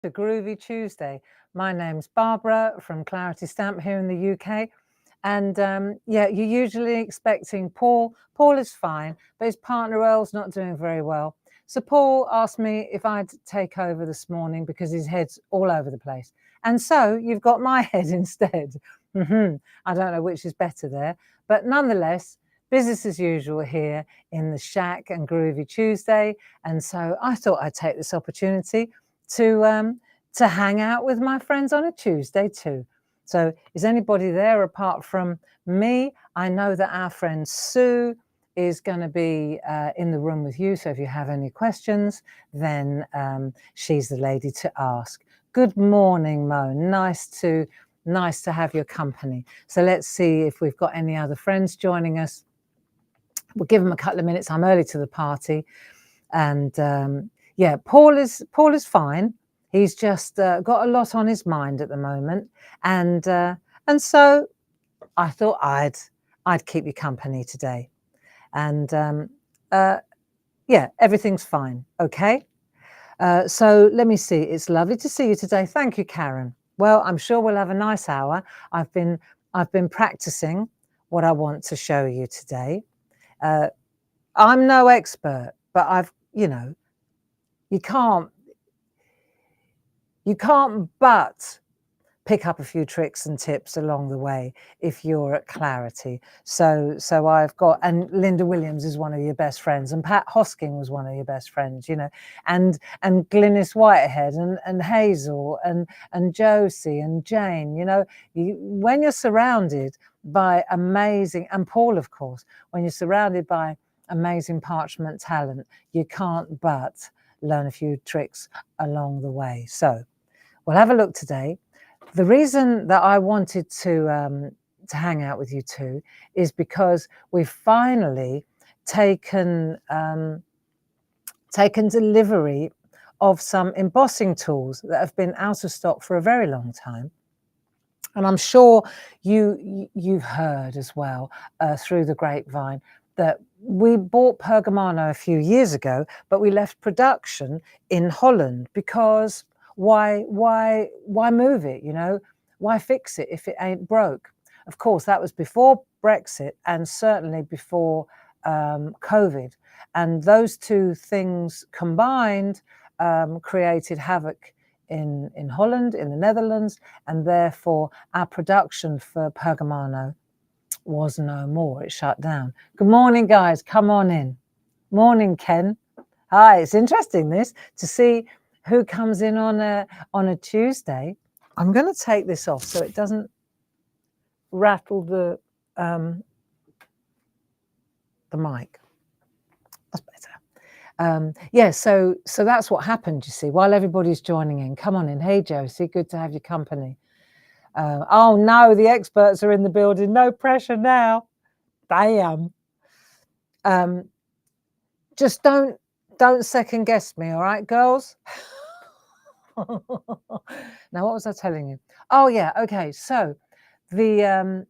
to Groovi Tuesday. My name's Barbara from Clarity Stamp here in the UK. And yeah, you're usually expecting Paul. Paul is fine, but his partner Earl's not doing very well. So Paul asked me if I'd take over this morning because his head's all over the place. And so you've got my head instead. I don't know which is better there, but nonetheless, business as usual here in the shack and Groovi Tuesday. And so I thought I'd take this opportunity to hang out with my friends on a Tuesday too. So is anybody there apart from me? I know that our friend Sue is going to be in the room with you. So if you have any questions, then she's the lady to ask. Good morning, Mo. Nice to have your company. So let's see if we've got any other friends joining us. We'll give them a couple of minutes. I'm early to the party. And yeah, Paul is fine. He's just got a lot on his mind at the moment, and so I thought I'd keep you company today, and yeah, everything's fine. Okay, so let me see. It's lovely to see you today. Thank you, Karen. Well, I'm sure we'll have a nice hour. I've been practicing what I want to show you today. I'm no expert, but you can't but pick up a few tricks and tips along the way if you're at Clarity. So I've got, and Linda Williams is one of your best friends, and Pat Hosking was one of your best friends, and Glynis Whitehead and Hazel and Josie and Jane, when you're surrounded by amazing, and Paul, of course, when you're surrounded by amazing parchment talent, you can't but learn a few tricks along the way. So we'll have a look today. The reason that I wanted to hang out with you too is because we've finally taken delivery of some embossing tools that have been out of stock for a very long time. And I'm sure you've heard as well through the grapevine that we bought pergamano a few years ago, but we left production in Holland because why move it? Why fix it if it ain't broke? Of course, that was before Brexit and certainly before COVID. And those two things combined created havoc in Holland, in the Netherlands, and therefore our production for pergamano was no more. It shut down. Good morning, guys. Come on in. Morning, Ken. Hi. It's interesting to see who comes in on a Tuesday. I'm going to take this off so it doesn't rattle the mic. That's better. Yeah, so that's what happened, you see, while everybody's joining in. Come on in. Hey, Josie, good to have your company. Oh, no, the experts are in the building. No pressure now. Damn. Just don't second guess me, all right, girls? Now, what was I telling you? Oh, yeah, okay. So the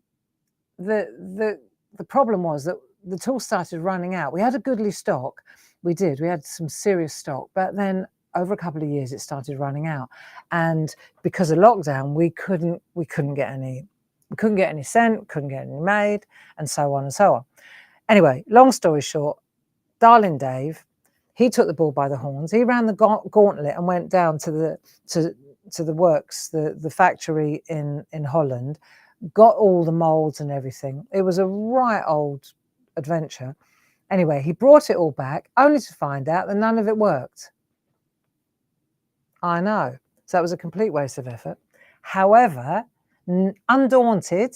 problem was that the tool started running out. We had a goodly stock. We had some serious stock, but then over a couple of years it started running out, and because of lockdown we couldn't get any sent, couldn't get any made, and so on and so on. Anyway, long story short, darling Dave, he took the bull by the horns. He ran the gauntlet and went down to the works, the factory in Holland, got all the molds and everything. It was a right old adventure. Anyway, he brought it all back only to find out that none of it worked. I know. So that was a complete waste of effort. However, undaunted,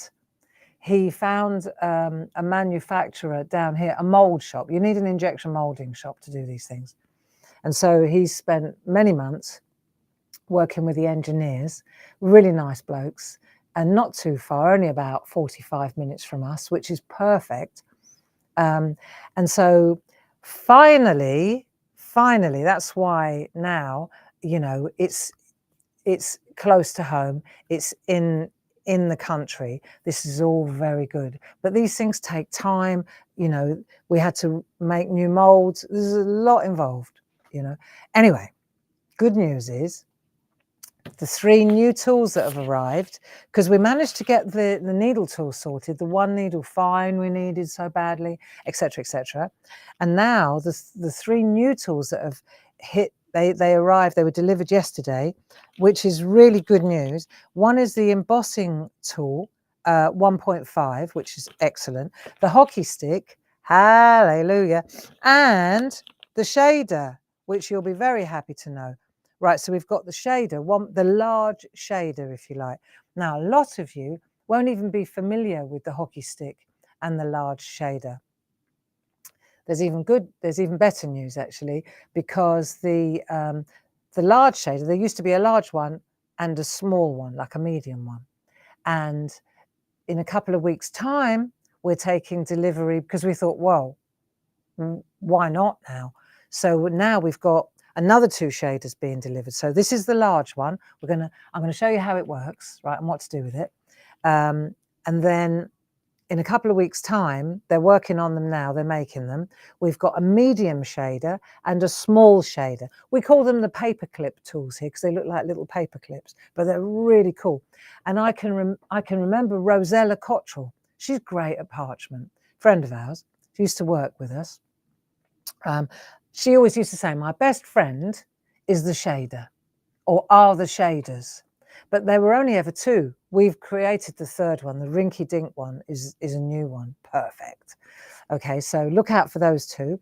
he found a manufacturer down here, a mold shop. You need an injection molding shop to do these things. And so he spent many months working with the engineers, really nice blokes, and not too far, only about 45 minutes from us, which is perfect. And so finally, that's why now, it's close to home. It's in the country. This is all very good, but these things take time. We had to make new molds. There's a lot involved. Anyway, good news is the 3 new tools that have arrived, because we managed to get the needle tool sorted, the 1 needle fine we needed so badly, etc., etc. And now the 3 new tools that have hit, they arrived, they were delivered yesterday, which is really good news. One is the embossing tool, 1.5, which is excellent. The hockey stick, hallelujah, and the shader, which you'll be very happy to know. Right, so we've got the shader, the large shader, if you like. Now, a lot of you won't even be familiar with the hockey stick and the large shader. There's even better news actually, because the large shader, there used to be a large one and a small one, like a medium one. And in a couple of weeks' time, we're taking delivery, because we thought, well, why not now? So now we've got another 2 shaders being delivered. So this is the large one. I'm going to show you how it works, right, and what to do with it. And then in a couple of weeks' time, they're working on them now, they're making them. We've got a medium shader and a small shader. We call them the paperclip tools here because they look like little paper clips, but they're really cool. And I can remember Rosella Cottrell. She's great at parchment, friend of ours. She used to work with us. She always used to say, my best friend is the shader, or are the shaders. But there were only ever 2. We've created the 3rd one. The rinky dink one is a new one. Perfect. Okay, so look out for those 2.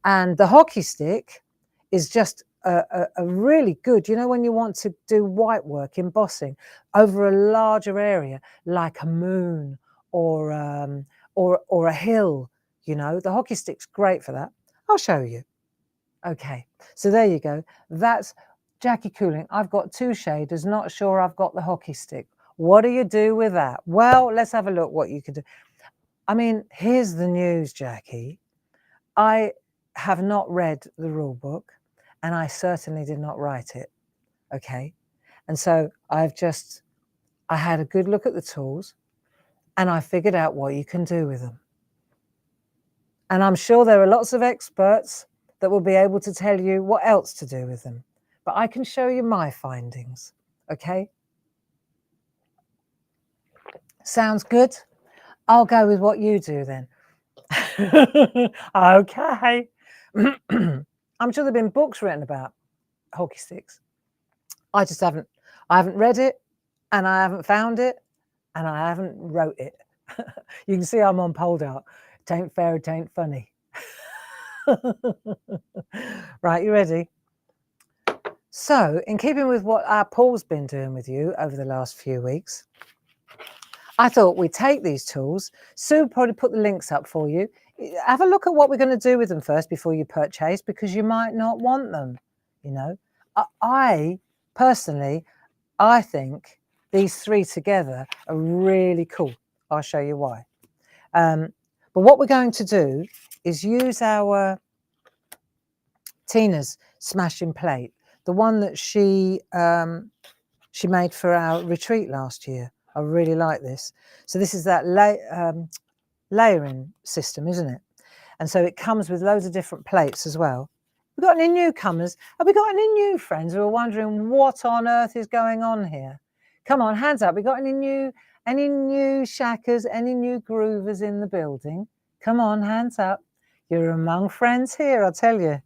And the hockey stick is just a really good, you know, when you want to do white work, embossing over a larger area, like a moon or a hill, you know, the hockey stick's great for that. I'll show you. Okay, so there you go. That's Jackie Cooling. I've got 2 shaders, not sure I've got the hockey stick. What do you do with that? Well, let's have a look what you could do. I mean, here's the news, Jackie. I have not read the rule book, and I certainly did not write it. Okay, and so I had a good look at the tools, and I figured out what you can do with them. And I'm sure there are lots of experts that will be able to tell you what else to do with them. But I can show you my findings, okay? Sounds good? I'll go with what you do then. Okay. I'm sure there have been books written about hockey sticks. I haven't read it, and I haven't found it, and I haven't wrote it. You can see I'm on pole dart. Tain't fair, it ain't funny. Right, you ready? So, in keeping with what our Paul's been doing with you over the last few weeks, I thought we'd take these tools. Sue will probably put the links up for you. Have a look at what we're going to do with them first before you purchase, because you might not want them, you know. I personally, I think these 3 together are really cool. I'll show you why. But what we're going to do is use our Tina's smashing plate, the one that she made for our retreat last year. I really like this. So this is that layering system, isn't it? And so it comes with loads of different plates as well. We've got any newcomers? Have we got any new friends who are wondering what on earth is going on here? Come on, hands up. We got any new shackers, any new groovers in the building? Come on, hands up. You're among friends here, I'll tell you.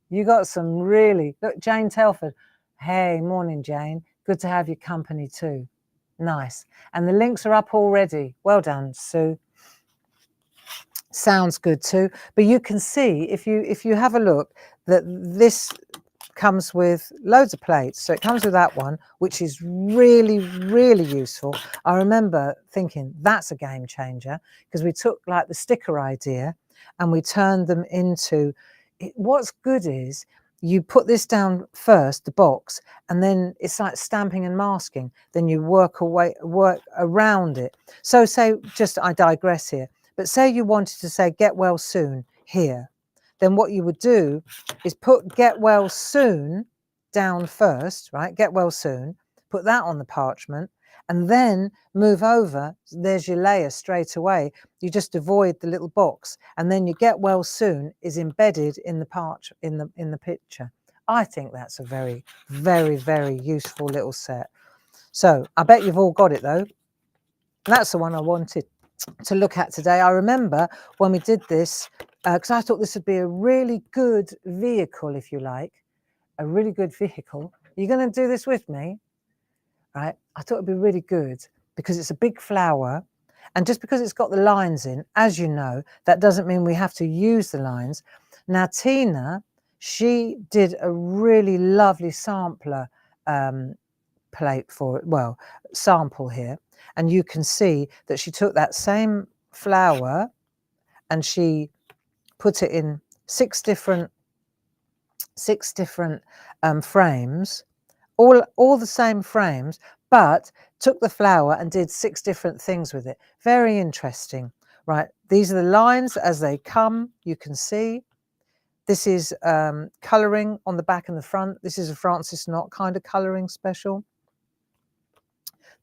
You got some really, look, Jane Telford. Hey, morning, Jane. Good to have your company too. Nice. And the links are up already. Well done, Sue. Sounds good too. But you can see, if you have a look, that this comes with loads of plates. So it comes with that one, which is really, really useful. I remember thinking that's a game changer, because we took like the sticker idea and we turned them into, what's good is you put this down first, the box, and then it's like stamping and masking. Then you work around it. So say, I digress here, but say you wanted to say get well soon here, then what you would do is put get well soon down first, right? Get well soon, put that on the parchment, and then move over. There's your layer straight away. You just avoid the little box, and then you get well soon is embedded in the in the picture. I think that's a very, very, very useful little set. So I bet you've all got it though. That's the one I wanted to look at today. I remember when we did this, because I thought this would be a really good vehicle, if you like, a really good vehicle. Are you going to do this with me? Right? I thought it'd be really good because it's a big flower. And just because it's got the lines in, as you know, that doesn't mean we have to use the lines. Now, Tina, she did a really lovely sampler plate for it, well, sample here. And you can see that she took that same flower and she put it in six different frames, all the same frames, but took the flower and did 6 different things with it. Very interesting, right? These are the lines as they come. You can see this is colouring on the back and the front. This is a Francis Knott kind of colouring special.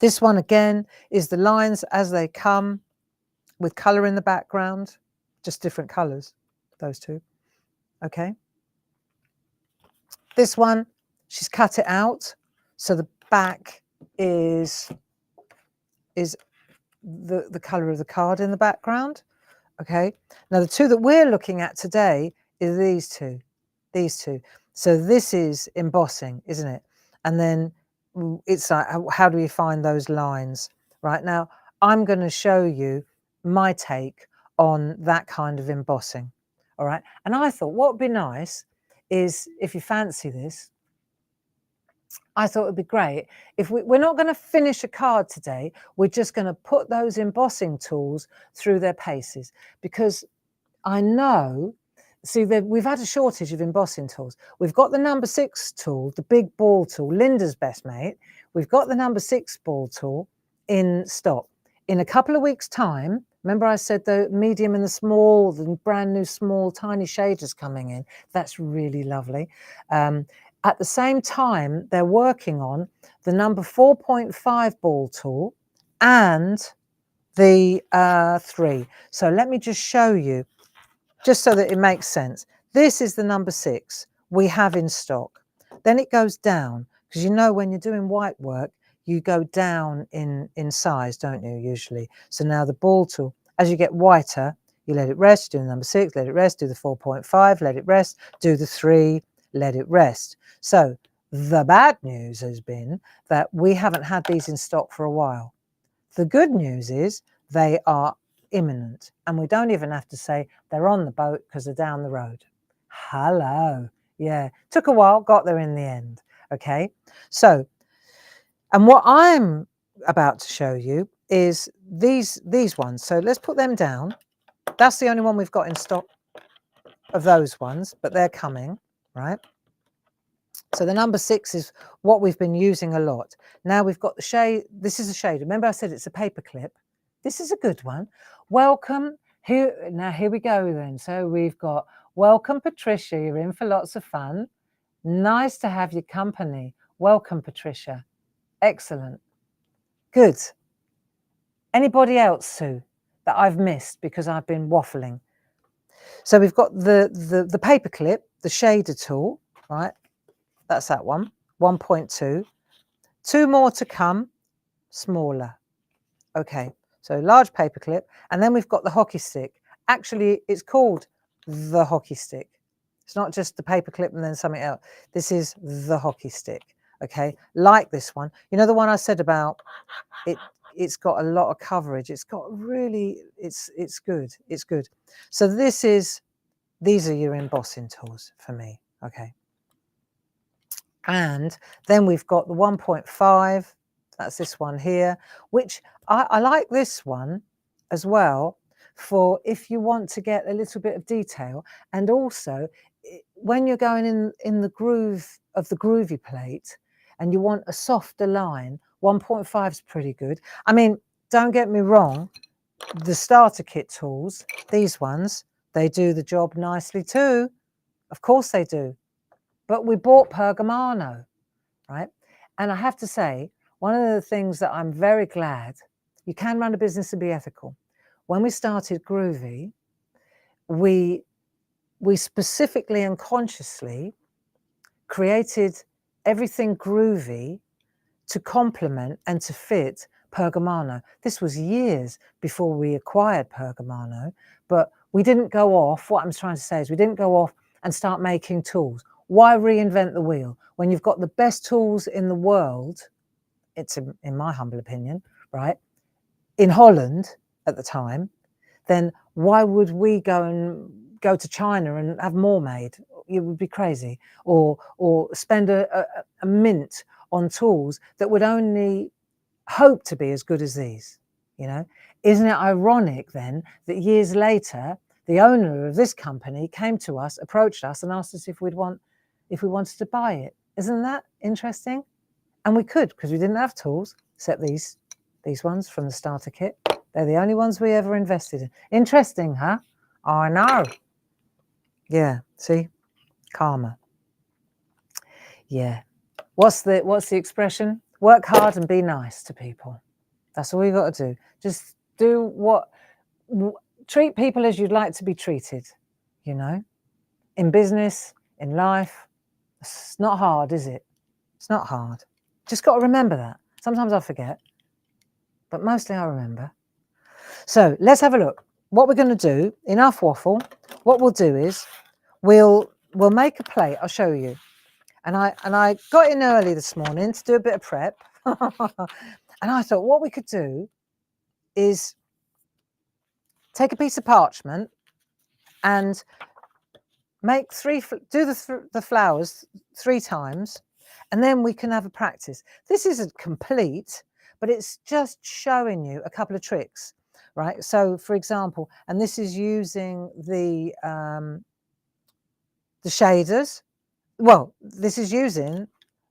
This one again is the lines as they come with colour in the background, just different colours, those two. Okay. This one, she's cut it out, so the back is the colour of the card in the background. Okay. Now the two that we're looking at today is these two. So this is embossing, isn't it? And then it's like, how do we find those lines? Right now, I'm going to show you my take on that kind of embossing. All right. And I thought what would be nice is, if you fancy this, I thought it would be great if we're not going to finish a card today. We're just going to put those embossing tools through their paces, because I know, see, we've had a shortage of embossing tools. We've got the number 6 tool, the big ball tool, Linda's best mate. We've got the number 6 ball tool in stock. In a couple of weeks' time, remember I said the medium and the small, the brand new small tiny shaders coming in. That's really lovely. At the same time, they're working on the number 4.5 ball tool and the 3. So let me just show you, just so that it makes sense. This is the number 6 we have in stock. Then it goes down, because you know when you're doing white work, you go down in size, don't you, usually? So now the ball tool, as you get whiter, you let it rest, do the number 6, let it rest, do the 4.5, let it rest, do the 3, let it rest. So the bad news has been that we haven't had these in stock for a while. The good news is they are imminent, and we don't even have to say they're on the boat because they're down the road. Hello. Yeah, took a while, got there in the end. Okay, so, and what I'm about to show you is these ones. So let's put them down. That's the only one we've got in stock of those ones, but they're coming, right? So the number 6 is what we've been using a lot. Now we've got the shade. This is a shade. Remember I said it's a paper clip. This is a good one. Welcome. Now here we go then. So we've got, welcome Patricia. You're in for lots of fun. Nice to have your company. Welcome Patricia. Excellent. Good. Anybody else, Sue, that I've missed because I've been waffling? So we've got the paper clip, the shader tool, right? That's that one, 1.2. 2 more to come, smaller. Okay, so large paper clip. And then we've got the hockey stick. Actually, it's called the hockey stick. It's not just the paper clip and then something else. This is the hockey stick. Okay, like this one. You know the one I said about it's got a lot of coverage. It's got really, it's good. It's good. So these are your embossing tools for me. Okay. And then we've got the 1.5, that's this one here, which I like this one as well, for if you want to get a little bit of detail. And also when you're going in the groove of the Groovi plate and you want a softer line, 1.5 is pretty good. I mean, don't get me wrong, the starter kit tools, these ones, they do the job nicely too. Of course they do. But we bought pergamano, right? And I have to say, one of the things that I'm very glad, you can run a business and be ethical. When we started Groovy, we specifically and consciously created everything groovy to complement and to fit pergamano. This was years before we acquired pergamano, but we didn't go off. What I'm trying to say is we didn't go off and start making tools. Why reinvent the wheel when you've got the best tools in the world? It's in my humble opinion, right? In Holland at the time, then why would we go to China and have more made? It would be crazy. Or spend a mint on tools that would only hope to be as good as these, you know? Isn't it ironic then that years later, the owner of this company came to us, approached us and asked us if we wanted to buy it? Isn't that interesting? And we could, because we didn't have tools, except these ones from the starter kit. They're the only ones we ever invested in. Interesting, huh? I know. Yeah, see? Karma. Yeah. What's the expression? Work hard and be nice to people. That's all you got to do. Just treat people as you'd like to be treated, you know? In business, in life. It's not hard, is it? It's not hard. Just got to remember that. Sometimes I forget, but mostly I remember. So let's have a look. What we're going to do, enough waffle, what we'll do is we'll make a plate. I'll show you. And I got in early this morning to do a bit of prep. And I thought what we could do is take a piece of parchment and make do the flowers 3 times, and then we can have a practice. This isn't complete, but it's just showing you a couple of tricks, right? So for example, and this is using the shaders. Well, this is using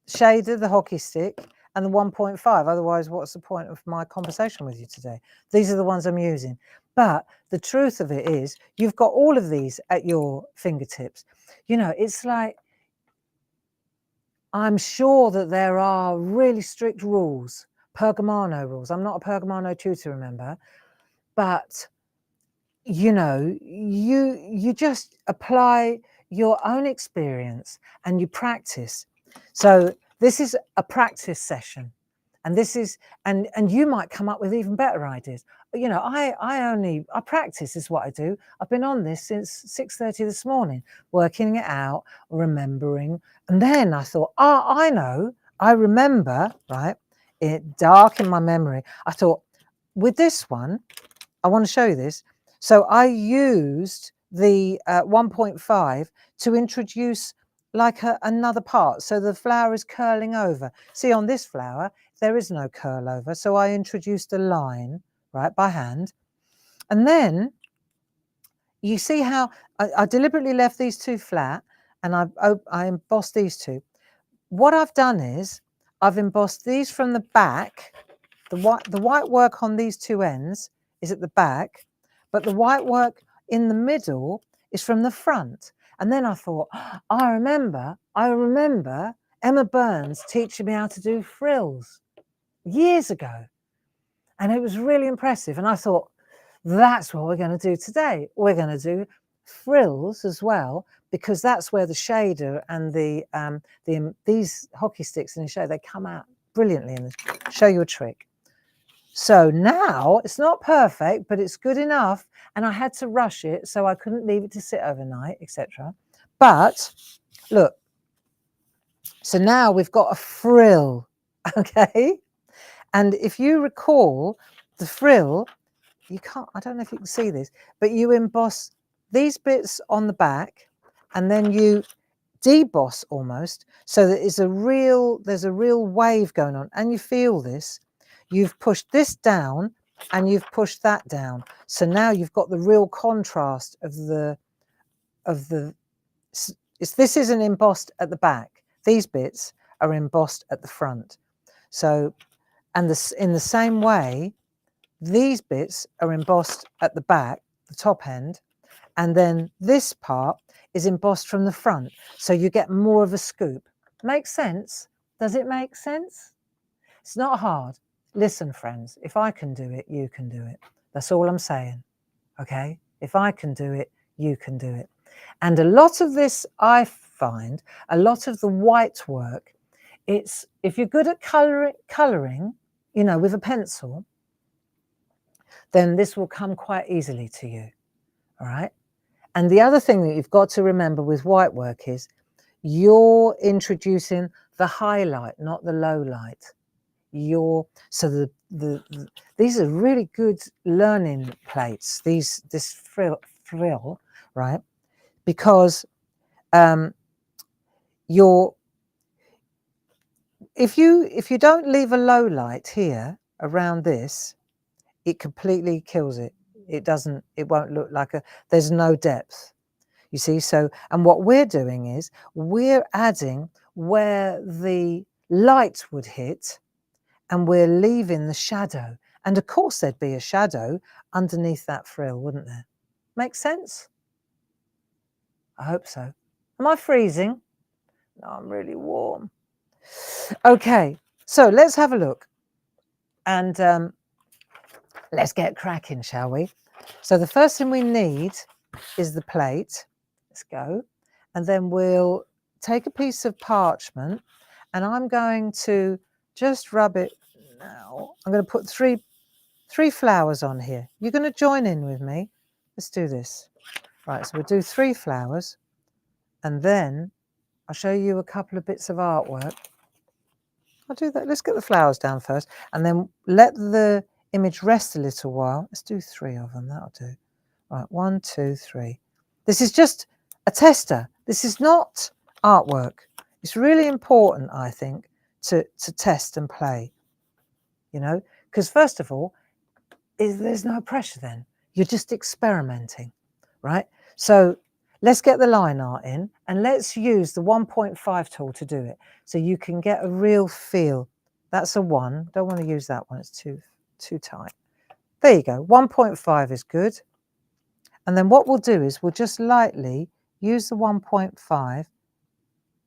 shader, the hockey stick, and the 1.5. Otherwise, what's the point of my conversation with you today? These are the ones I'm using. But the truth of it is, you've got all of these at your fingertips. You know, it's like, I'm sure that there are really strict rules, pergamano rules. I'm not a pergamano tutor, remember, but you know, you just apply your own experience and you practice. So this is a practice session, and this is and you might come up with even better ideas. You know, I practice is what I do. I've been on this since 6:30 this morning, working it out, remembering, and then I thought, I know, I remember, right? It dark in my memory. I thought, with this one, I want to show you this. So I used the 1.5 to introduce like another part. So the flower is curling over. See, on this flower, there is no curl over. So I introduced a line, right, by hand. And then you see how I deliberately left these 2 flat, and I embossed these 2. What I've done is I've embossed these from the back. The white work on these 2 ends is at the back, but the white work in the middle is from the front. And then I thought, I remember Emma Burns teaching me how to do frills years ago. And it was really impressive. And I thought, that's what we're going to do today. We're going to do frills as well, because that's where the shader and these hockey sticks in the shade, they come out brilliantly. And show you a trick. So now it's not perfect, but it's good enough. And I had to rush it, so I couldn't leave it to sit overnight, etc. But look, so now we've got a frill, okay? And if you recall, the frill, you can't, I don't know if you can see this, but you emboss these bits on the back, and then you deboss almost, so that there's a real wave going on, and you feel this. You've pushed this down and you've pushed that down. So now you've got the real contrast of this isn't embossed at the back. These bits are embossed at the front. So, and in the same way, these bits are embossed at the back, the top end, and then this part is embossed from the front. So you get more of a scoop. Makes sense? Does it make sense? It's not hard. Listen, friends, if I can do it, you can do it. That's all I'm saying, okay? If I can do it, you can do it. And a lot of this I find a lot of the white work, it's, if you're good at colouring, you know, with a pencil, then this will come quite easily to you, all right? And the other thing that you've got to remember with white work is you're introducing the highlight, not the low light. So these are really good learning plates, this frill, right? Because if you don't leave a low light here around this, it completely kills it. It won't look like there's no depth, you see. So, and what we're doing is we're adding where the light would hit, and we're leaving the shadow. And of course there'd be a shadow underneath that frill, wouldn't there? Make sense? I hope so. Am I freezing? No, I'm really warm. Okay, so let's have a look. And let's get cracking, shall we? So the first thing we need is the plate. Let's go. And then we'll take a piece of parchment, and I'm going to just rub it now. I'm going to put three flowers on here. You're going to join in with me. Let's do this. Right, so we'll do 3 flowers, and then I'll show you a couple of bits of artwork. I'll do that. Let's get the flowers down first, and then let the image rest a little while. Let's do 3 of them. That'll do. Right, 1, 2, 3. This is just a tester. This is not artwork. It's really important, I think, to test and play, you know, because first of all, there's no pressure then. You're just experimenting, right? So let's get the line art in, and let's use the 1.5 tool to do it, so you can get a real feel. That's a 1. Don't want to use that one. It's too tight. There you go. 1.5 is good. And then what we'll do is we'll just lightly use the 1.5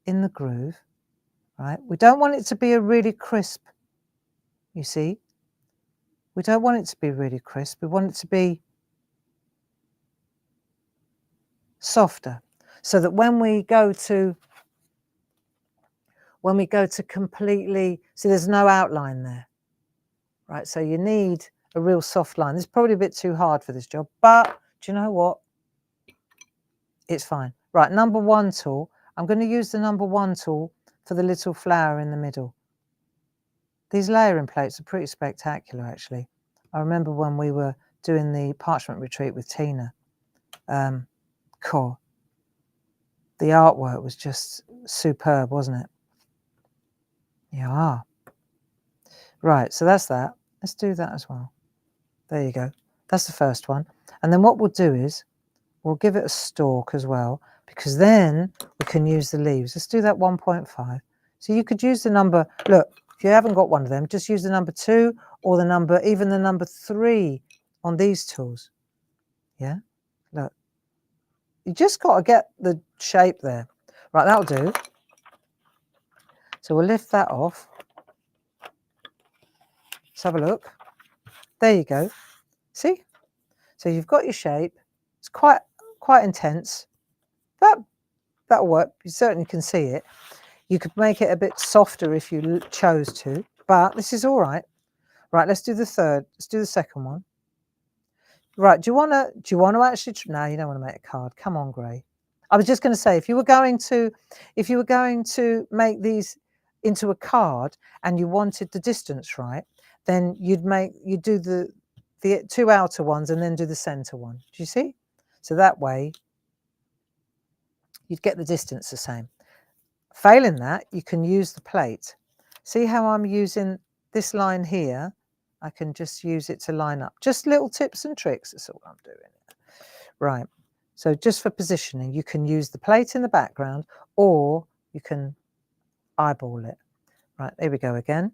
in the groove, right? We don't want it to be a really crisp, you see. We don't want it to be really crisp. We want it to be softer, so that when we go to completely, see, there's no outline there, right? So you need a real soft line. This is probably a bit too hard for this job, but do you know what? It's fine. Right, number 1 tool. I'm going to use the number 1 tool for the little flower in the middle. These layering plates are pretty spectacular, actually. I remember when we were doing the parchment retreat with Tina. Cool. The artwork was just superb, wasn't it? Yeah. Right, so that's that. Let's do that as well. There you go. That's the first one. And then what we'll do is we'll give it a stalk as well, because then we can use the leaves. Let's do that 1.5. So you could use the number, look, if you haven't got one of them, just use the number 2 or even the number 3 on these tools. Yeah, look. You just got to get the shape there. Right, that'll do. So we'll lift that off. Let's have a look. There you go. See? So you've got your shape. It's quite intense. That'll work. You certainly can see it. You could make it a bit softer if you chose to, but this is all right. Right, let's do the third. Let's do the second one. Right, do you want to actually? No, you don't want to make a card. Come on, Gray. I was just going to say, if you were going to make these into a card and you wanted the distance right, then you'd do the 2 outer ones and then do the center one. Do you see? So that way you'd get the distance the same. Failing that, you can use the plate. See how I'm using this line here? I can just use it to line up. Just little tips and tricks, that's all I'm doing. Right, so just for positioning, you can use the plate in the background, or you can eyeball it. Right, there we go again.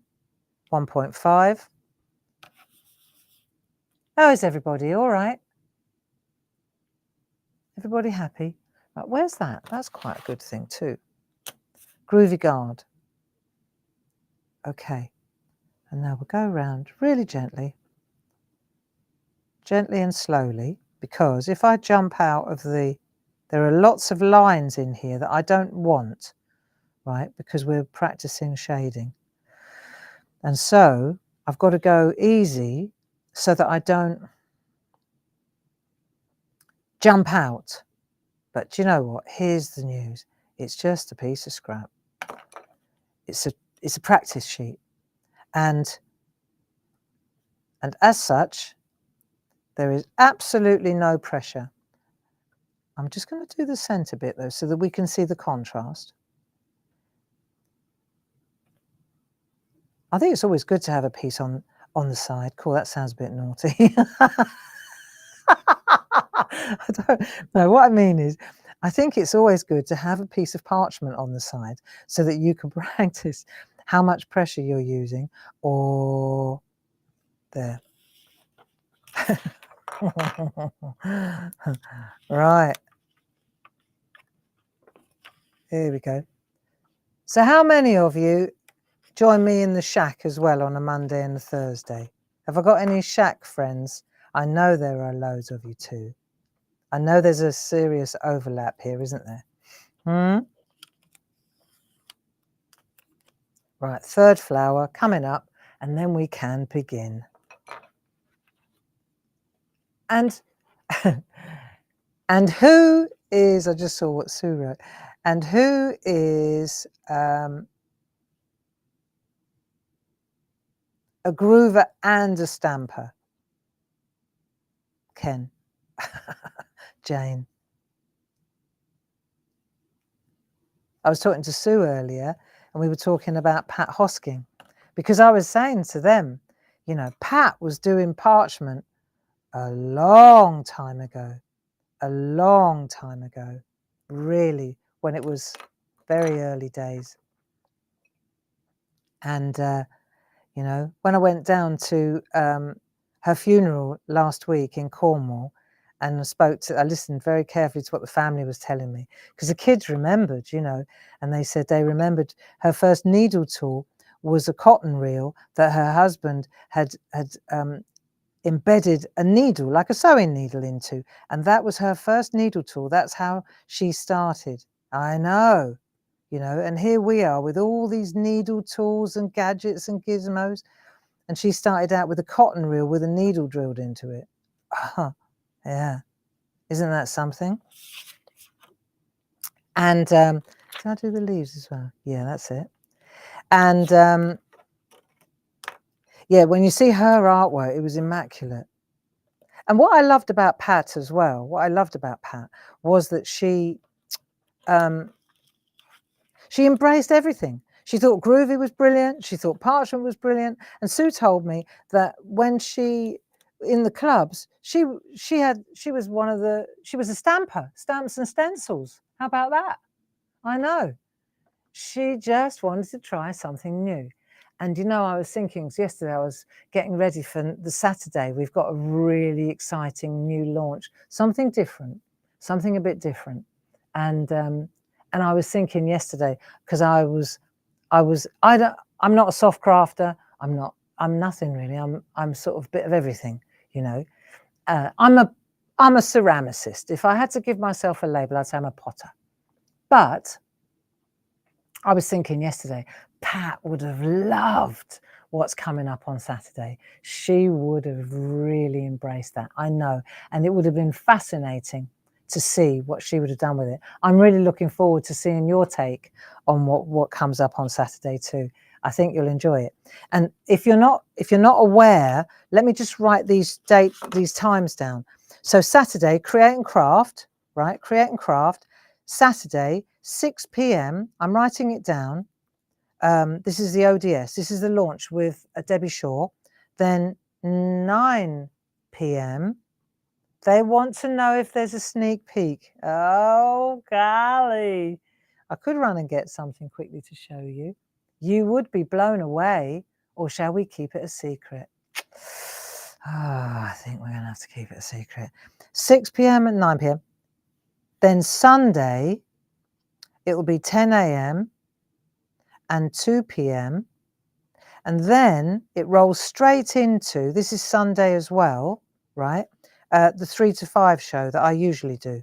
1.5. How is everybody? All right? Everybody happy? Right, where's that? That's quite a good thing too. Groovy guard. Okay, and now we'll go around really gently and slowly, because if I jump out of the There are lots of lines in here that I don't want, right, because we're practicing shading. And so I've got to go easy so that I don't jump out. But do you know what? Here's the news. It's just a piece of scrap. It's a practice sheet. And as such, there is absolutely no pressure. I'm just going to do the centre bit though, so that we can see the contrast. I think it's always good to have a piece on the side. Cool, that sounds a bit naughty. I don't know. What I mean is, I think it's always good to have a piece of parchment on the side so that you can practice how much pressure you're using, or there. Right. Here we go. So how many of you join me in the shack as well on a Monday and a Thursday? Have I got any shack friends? I know there are loads of you too. I know there's a serious overlap here, isn't there? Right, third flower coming up, and then we can begin. And and who is, I just saw what Sue wrote, and who is a groover and a stamper? Ken. Jane. I was talking to Sue earlier, and we were talking about Pat Hosking, because I was saying to them, you know, Pat was doing parchment a long time ago, really, when it was very early days. And, you know, when I went down to her funeral last week in Cornwall, and I listened very carefully to what the family was telling me, because the kids remembered, you know, and they said they remembered her first needle tool was a cotton reel that her husband had embedded a needle, like a sewing needle, into, and that was her first needle tool. That's how she started. I know, you know, and here we are with all these needle tools and gadgets and gizmos, and she started out with a cotton reel with a needle drilled into it. Yeah, isn't that something? And can I do the leaves as well? Yeah, that's it. And yeah, when you see her artwork, it was immaculate. And what I loved about Pat as well, was that she embraced everything. She thought Groovy was brilliant. She thought parchment was brilliant. And Sue told me that when she, in the clubs, she was a stamper, stamps and stencils. How about that? I know. She just wanted to try something new. And, you know, I was thinking, yesterday I was getting ready for the Saturday. We've got a really exciting new launch, something different, something a bit different. And I was thinking yesterday, because I'm not a soft crafter. I'm nothing really. I'm sort of a bit of everything, you know. I'm a ceramicist. If I had to give myself a label, I'd say I'm a potter. But I was thinking yesterday, Pat would have loved what's coming up on Saturday. She would have really embraced that, I know. And it would have been fascinating to see what she would have done with it. I'm really looking forward to seeing your take on what comes up on Saturday too. I think you'll enjoy it. And if you're not aware, let me just write these times down. So Saturday, create and craft, right? Create and craft. Saturday, 6 p.m. I'm writing it down. This is the ODS. This is the launch with Debbie Shaw. Then 9 p.m. They want to know if there's a sneak peek. Oh, golly. I could run and get something quickly to show you. You would be blown away. Or shall we keep it a secret? I think we're going to have to keep it a secret. 6 p.m. and 9 p.m. Then Sunday, it will be 10 a.m. and 2 p.m. And then it rolls straight into, this is Sunday as well, right? The 3 to 5 show that I usually do.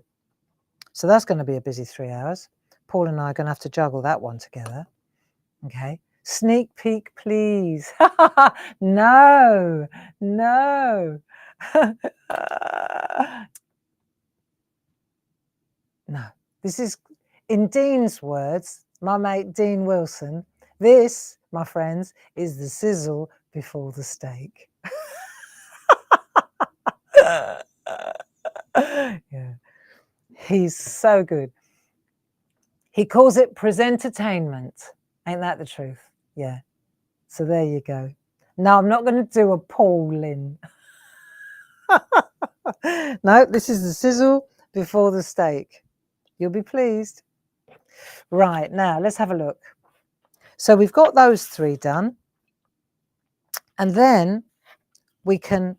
So that's going to be a busy 3 hours. Paul and I are going to have to juggle that one together. Okay. Sneak peek, please. No, no. No. This is, in Dean's words, my mate Dean Wilson, this, my friends, is the sizzle before the steak. Yeah. He's so good. He calls it presentertainment. Ain't that the truth? Yeah. So there you go. No, I'm not going to do a Paulin. No, this is the sizzle before the steak. You'll be pleased. Right, now let's have a look. So we've got those 3 done. And then we can,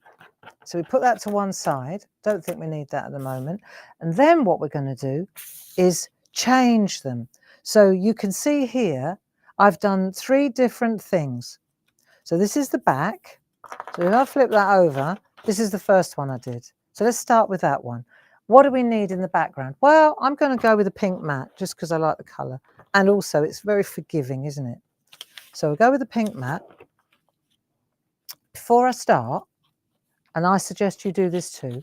so we put that to one side. Don't think we need that at the moment. And then what we're going to do is change them. So you can see here, I've done 3 different things. So this is the back. So if I flip that over, this is the first one I did. So let's start with that one. What do we need in the background? Well, I'm going to go with a pink mat just because I like the colour. And also it's very forgiving, isn't it? So we'll go with the pink mat. Before I start, and I suggest you do this too,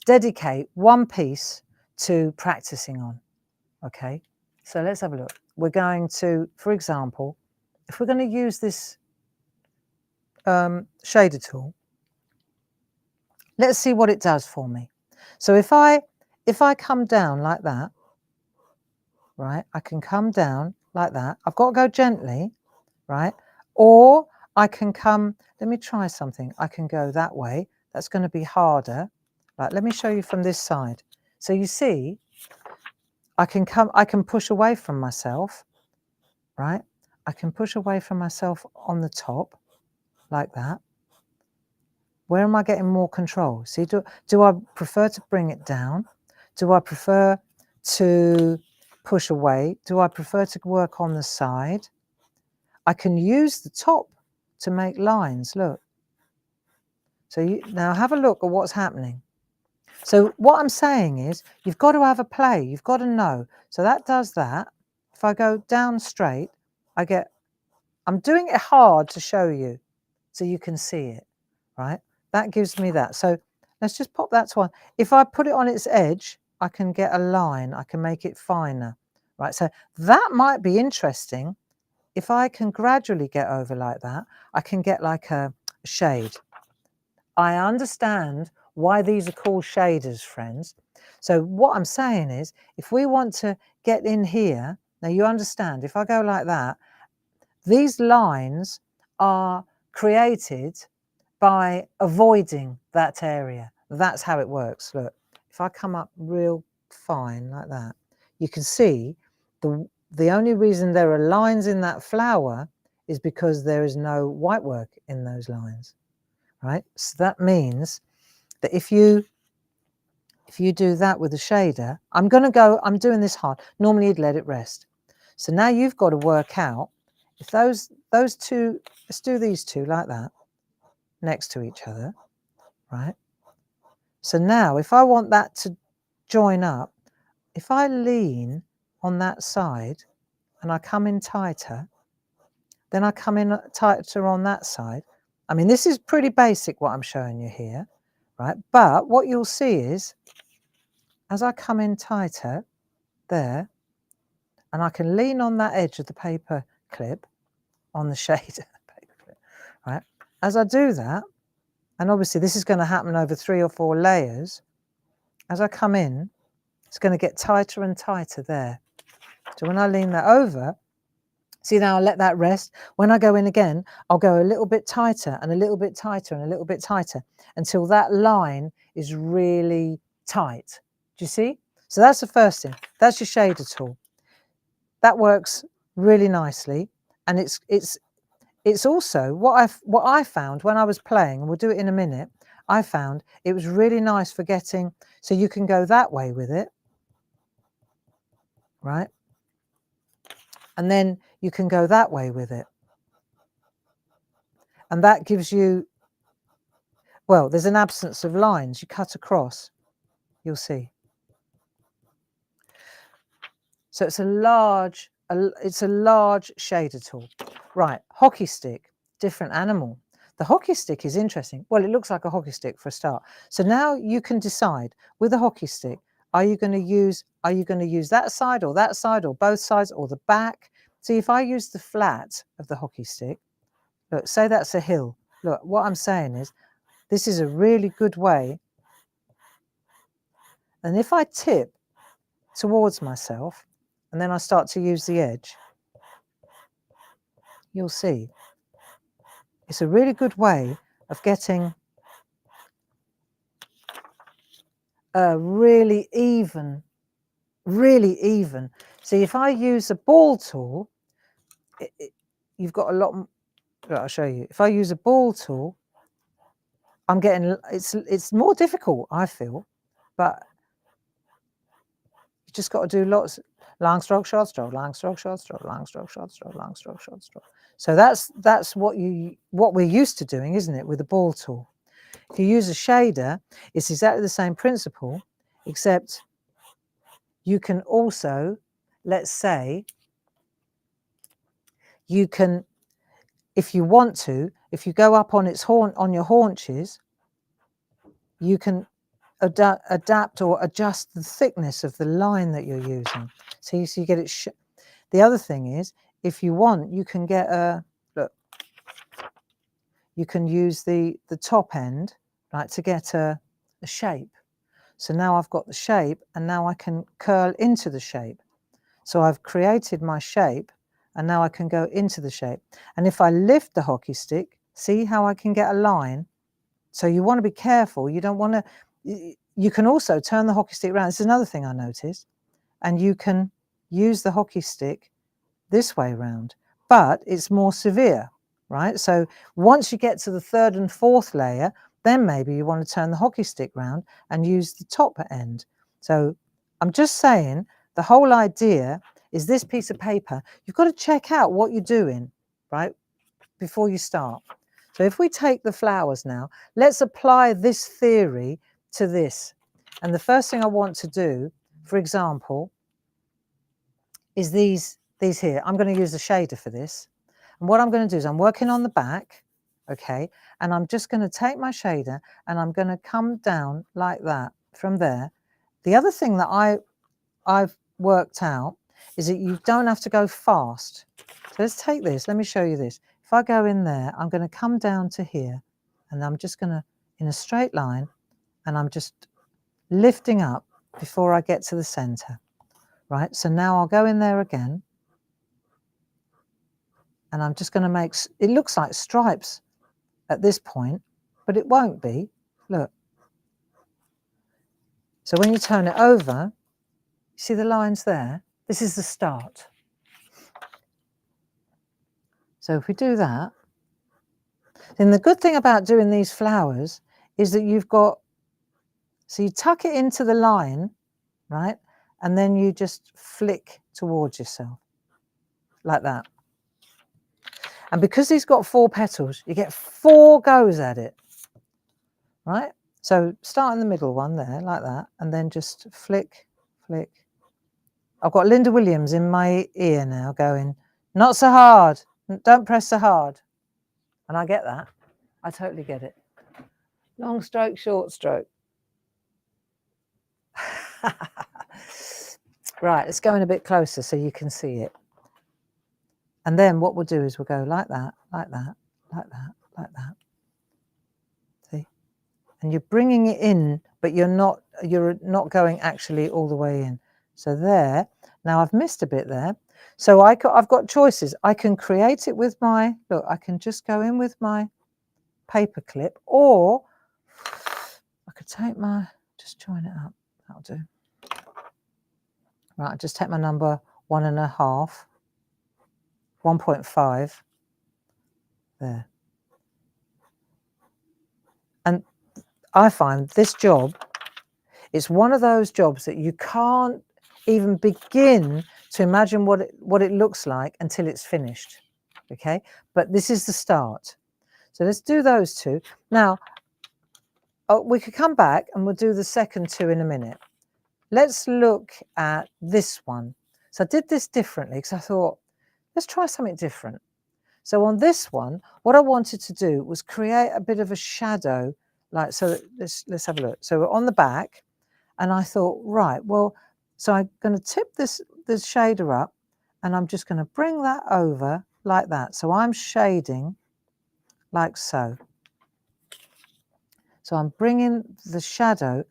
dedicate one piece to practicing on. Okay, so let's have a look. We're going to, for example, if we're going to use this shader tool, let's see what it does for me. So if I come down like that, right, I can come down like that. I've got to go gently, right? Or I can come, let me try something. I can go that way. That's going to be harder. Right, let me show you from this side. So you see, I can push away from myself, right? I can push away from myself on the top like that. Where am I getting more control? See, do I prefer to bring it down? Do I prefer to push away? Do I prefer to work on the side? I can use the top to make lines, look. So now have a look at what's happening. So what I'm saying is you've got to have a play, you've got to know. So that does that. If I go down straight, I'm doing it hard to show you so you can see it, right? That gives me that. So let's just pop that to one. If I put it on its edge, I can get a line, I can make it finer, right? So that might be interesting. If I can gradually get over like that, I can get like a shade. I understand why these are called shaders, friends. So what I'm saying is, if we want to get in here, now you understand, if I go like that, these lines are created by avoiding that area. That's how it works. Look, if I come up real fine like that, you can see the only reason there are lines in that flower is because there is no white work in those lines, right? So that means that if you do that with a shader, I'm doing this hard. Normally you'd let it rest. So now you've got to work out if those two, let's do these two like that, next to each other, right? So now if I want that to join up, if I lean on that side and I come in tighter, then I come in tighter on that side. I mean, this is pretty basic what I'm showing you here, right? But what you'll see is, as I come in tighter there, and I can lean on that edge of the paper clip, on the shader paper clip, right? As I do that, and obviously this is going to happen over 3 or 4 layers, as I come in, it's going to get tighter and tighter there. So when I lean that over, see now I'll let that rest. When I go in again, I'll go a little bit tighter and a little bit tighter and a little bit tighter until that line is really tight. Do you see? So that's the first thing. That's your shader tool. That works really nicely. And it's also what I found when I was playing, and we'll do it in a minute, I found it was really nice for getting, so you can go that way with it, right? And then you can go that way with it. And that gives you, well, there's an absence of lines. You cut across, you'll see. So it's a large shader tool. Right, hockey stick, different animal. The hockey stick is interesting. Well, it looks like a hockey stick for a start. So now you can decide with a hockey stick, are you going to use that side or both sides or the back? See, if I use the flat of the hockey stick, look, say that's a hill. Look, what I'm saying is this is a really good way. And if I tip towards myself and then I start to use the edge, you'll see it's a really good way of getting a really even. See, if I use a ball tool, you've got a lot. Look, I'll show you. If I use a ball tool, I'm getting it's more difficult, I feel, but you just got to do lots long stroke, short stroke, long stroke, short stroke, long stroke, short stroke, long stroke, short stroke. So that's what we're used to doing, isn't it, with a ball tool? If you use a shader, it's exactly the same principle, except you can also, let's say, you can, if you want to, if you go up on your haunches, you can adapt or adjust the thickness of the line that you're using. So you get it. The other thing is, if you want, you can get look. You can use the top end, right, to get a shape. So now I've got the shape, and now I can curl into the shape. So I've created my shape, and now I can go into the shape. And if I lift the hockey stick, see how I can get a line? So you want to be careful. You don't want to, you can also turn the hockey stick around. This is another thing I noticed. And you can use the hockey stick this way around, but it's more severe, right? So once you get to the third and fourth layer, then maybe you want to turn the hockey stick round and use the top end. So I'm just saying, the whole idea is this piece of paper, you've got to check out what you're doing, right, before you start. So if we take the flowers now, let's apply this theory to this. And the first thing I want to do, for example, is these here. I'm going to use a shader for this. And what I'm going to do is I'm working on the back, okay, and I'm just going to take my shader and I'm going to come down like that from there. The other thing that I've worked out is that you don't have to go fast. So let's take this. Let me show you this. If I go in there, I'm going to come down to here, and I'm just going to, in a straight line, and I'm just lifting up before I get to the center, right? So now I'll go in there again, and I'm just going to make, it looks like stripes at this point, but it won't be. Look. So when you turn it over, you see the lines there? This is the start. So if we do that, then the good thing about doing these flowers is that you've got, so you tuck it into the line, right? And then you just flick towards yourself like that. And because he's got 4 petals, you get 4 goes at it, right? So start in the middle one there like that, and then just flick, flick. I've got Linda Williams in my ear now going, not so hard, don't press so hard. And I get that. I totally get it. Long stroke, short stroke. Right, let's go in a bit closer so you can see it. And then what we'll do is we'll go like that, like that, like that, like that. See? And you're bringing it in, but you're not going actually all the way in. So there. Now I've missed a bit there. So I've got choices. I can create it with my, look, I can just go in with my paper clip, or I could take my, just join it up. That'll do. Right, I'll just take my number 1.5, 1.5 there. And I find this job, it's one of those jobs that you can't even begin to imagine what it looks like until it's finished, okay? But this is the start. So let's do those 2. Now, we could come back and we'll do the second 2 in a minute. Let's look at this one. So I did this differently because I thought, let's try something different. So on this one, what I wanted to do was create a bit of a shadow, like, so let's have a look. So we're on the back, and I thought, right, well, so I'm going to tip this shader up, and I'm just going to bring that over like that. So I'm shading like so. So I'm bringing the shadow,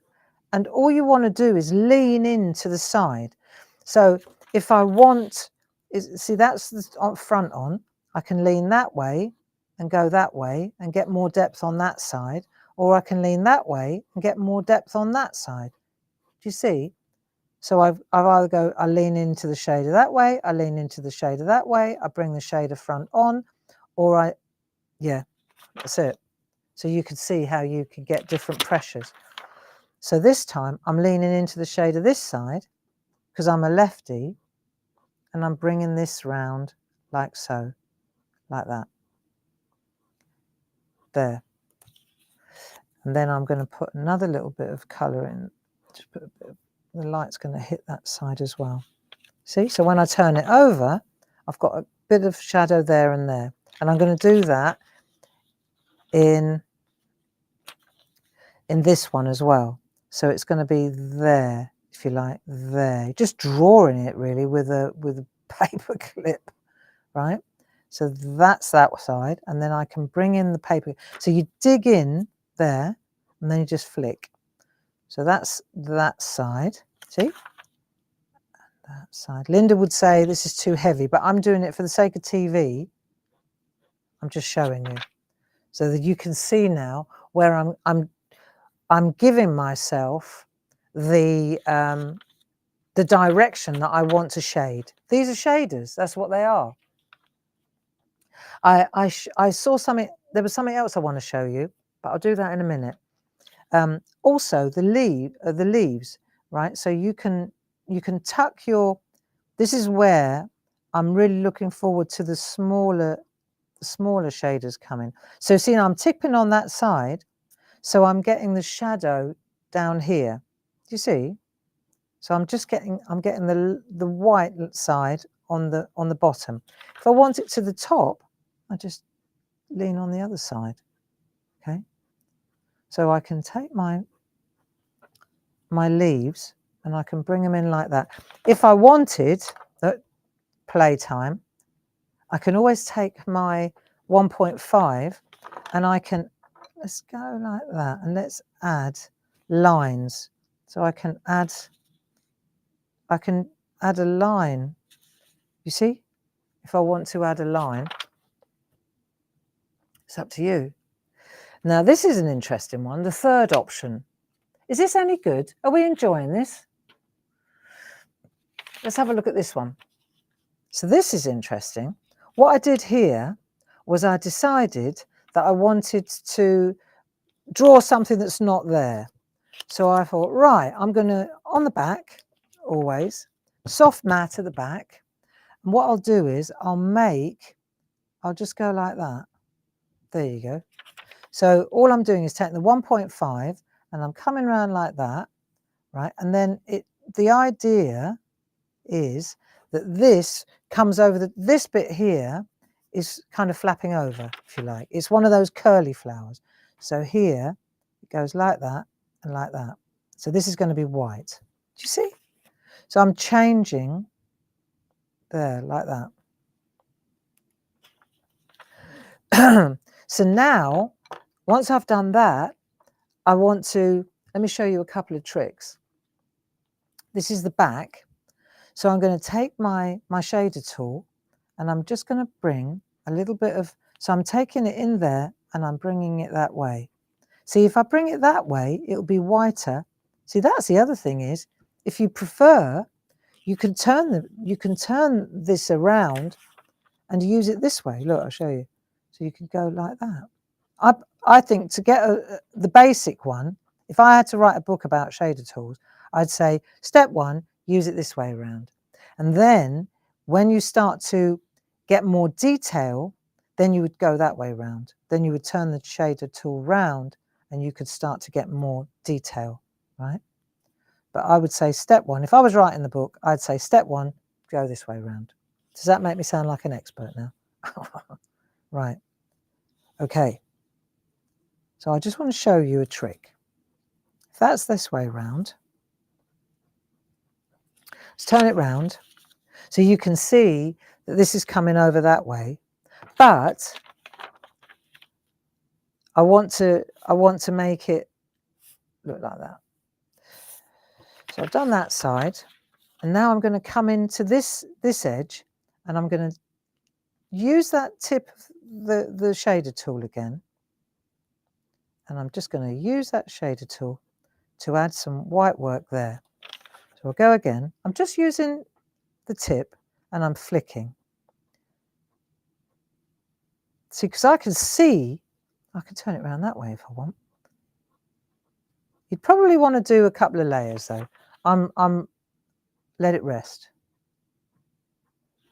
and all you want to do is lean into the side. So if I want, see, that's the front on, I can lean that way and go that way and get more depth on that side, or I can lean that way and get more depth on that side. Do you see? So I've either I lean into the shader that way, I lean into the shader that way, I bring the shader front on, or yeah, that's it. So you can see how you can get different pressures. So this time I'm leaning into the shader this side because I'm a lefty, and I'm bringing this round like so, like that. There. And then I'm going to put another little bit of colour in. Just put a bit of, the light's going to hit that side as well. See, so when I turn it over, I've got a bit of shadow there and there. And I'm going to do that in this one as well. So it's going to be there, if you like, there. Just drawing it really with a paper clip, right? So that's that side, and then I can bring in the paper. So you dig in there, and then you just flick. So that's that side, see? That side. Linda would say this is too heavy, but I'm doing it for the sake of TV. I'm just showing you so that you can see now where I'm giving myself the direction that I want to shade. These are shaders. That's what they are. I saw something. There was something else I want to show you, but I'll do that in a minute. Also, the leaves, right? So you can tuck your. This is where I'm really looking forward to the smaller shaders coming. So see, I'm tipping on that side, so I'm getting the shadow down here. Do you see? So I'm getting the white side on the bottom. If I want it to the top, I just lean on the other side. Okay. So I can take my leaves and I can bring them in like that. If I wanted at playtime, I can always take my 1.5 and I can, let's go like that, and let's add lines. So I can add a line. You see, if I want to add a line, it's up to you. Now this is an interesting one, the third option. Is this any good? Are we enjoying this? Let's have a look at this one. So this is interesting. What I did here was I decided that I wanted to draw something that's not there. So I thought, right, I'm going to, on the back, always, soft matte at the back. And what I'll do is I'll just go like that. There you go. So all I'm doing is taking the 1.5 and I'm coming around like that, right? And then the idea is that this comes over, this bit here is kind of flapping over, if you like. It's one of those curly flowers. So here it goes like that and like that. So this is going to be white. Do you see? So I'm changing there like that. So now, once I've done that, I want to, let me show you a couple of tricks. This is the back. So I'm going to take my shader tool and I'm just going to bring a little bit of, so I'm taking it in there and I'm bringing it that way. See, if I bring it that way, it'll be whiter. See, that's the other thing is, if you prefer, you can turn this around and use it this way. Look, I'll show you. So you can go like that. I think to get the basic one, if I had to write a book about shader tools, I'd say step 1, use it this way around. And then when you start to get more detail, then you would go that way around. Then you would turn the shader tool round and you could start to get more detail, right? But I would say step 1, if I was writing the book, I'd say step 1, go this way around. Does that make me sound like an expert now? Right. Okay. So I just want to show you a trick. If that's this way around, let's turn it round so you can see that this is coming over that way, but I want to make it look like that. So I've done that side, and now I'm going to come into this edge, and I'm going to use that tip of the shader tool again, and I'm just going to use that shader tool to add some white work there. So I'll go again. I'm just using the tip and I'm flicking. See, because I can see, I can turn it around that way if I want. You'd probably want to do a couple of layers though. Let it rest.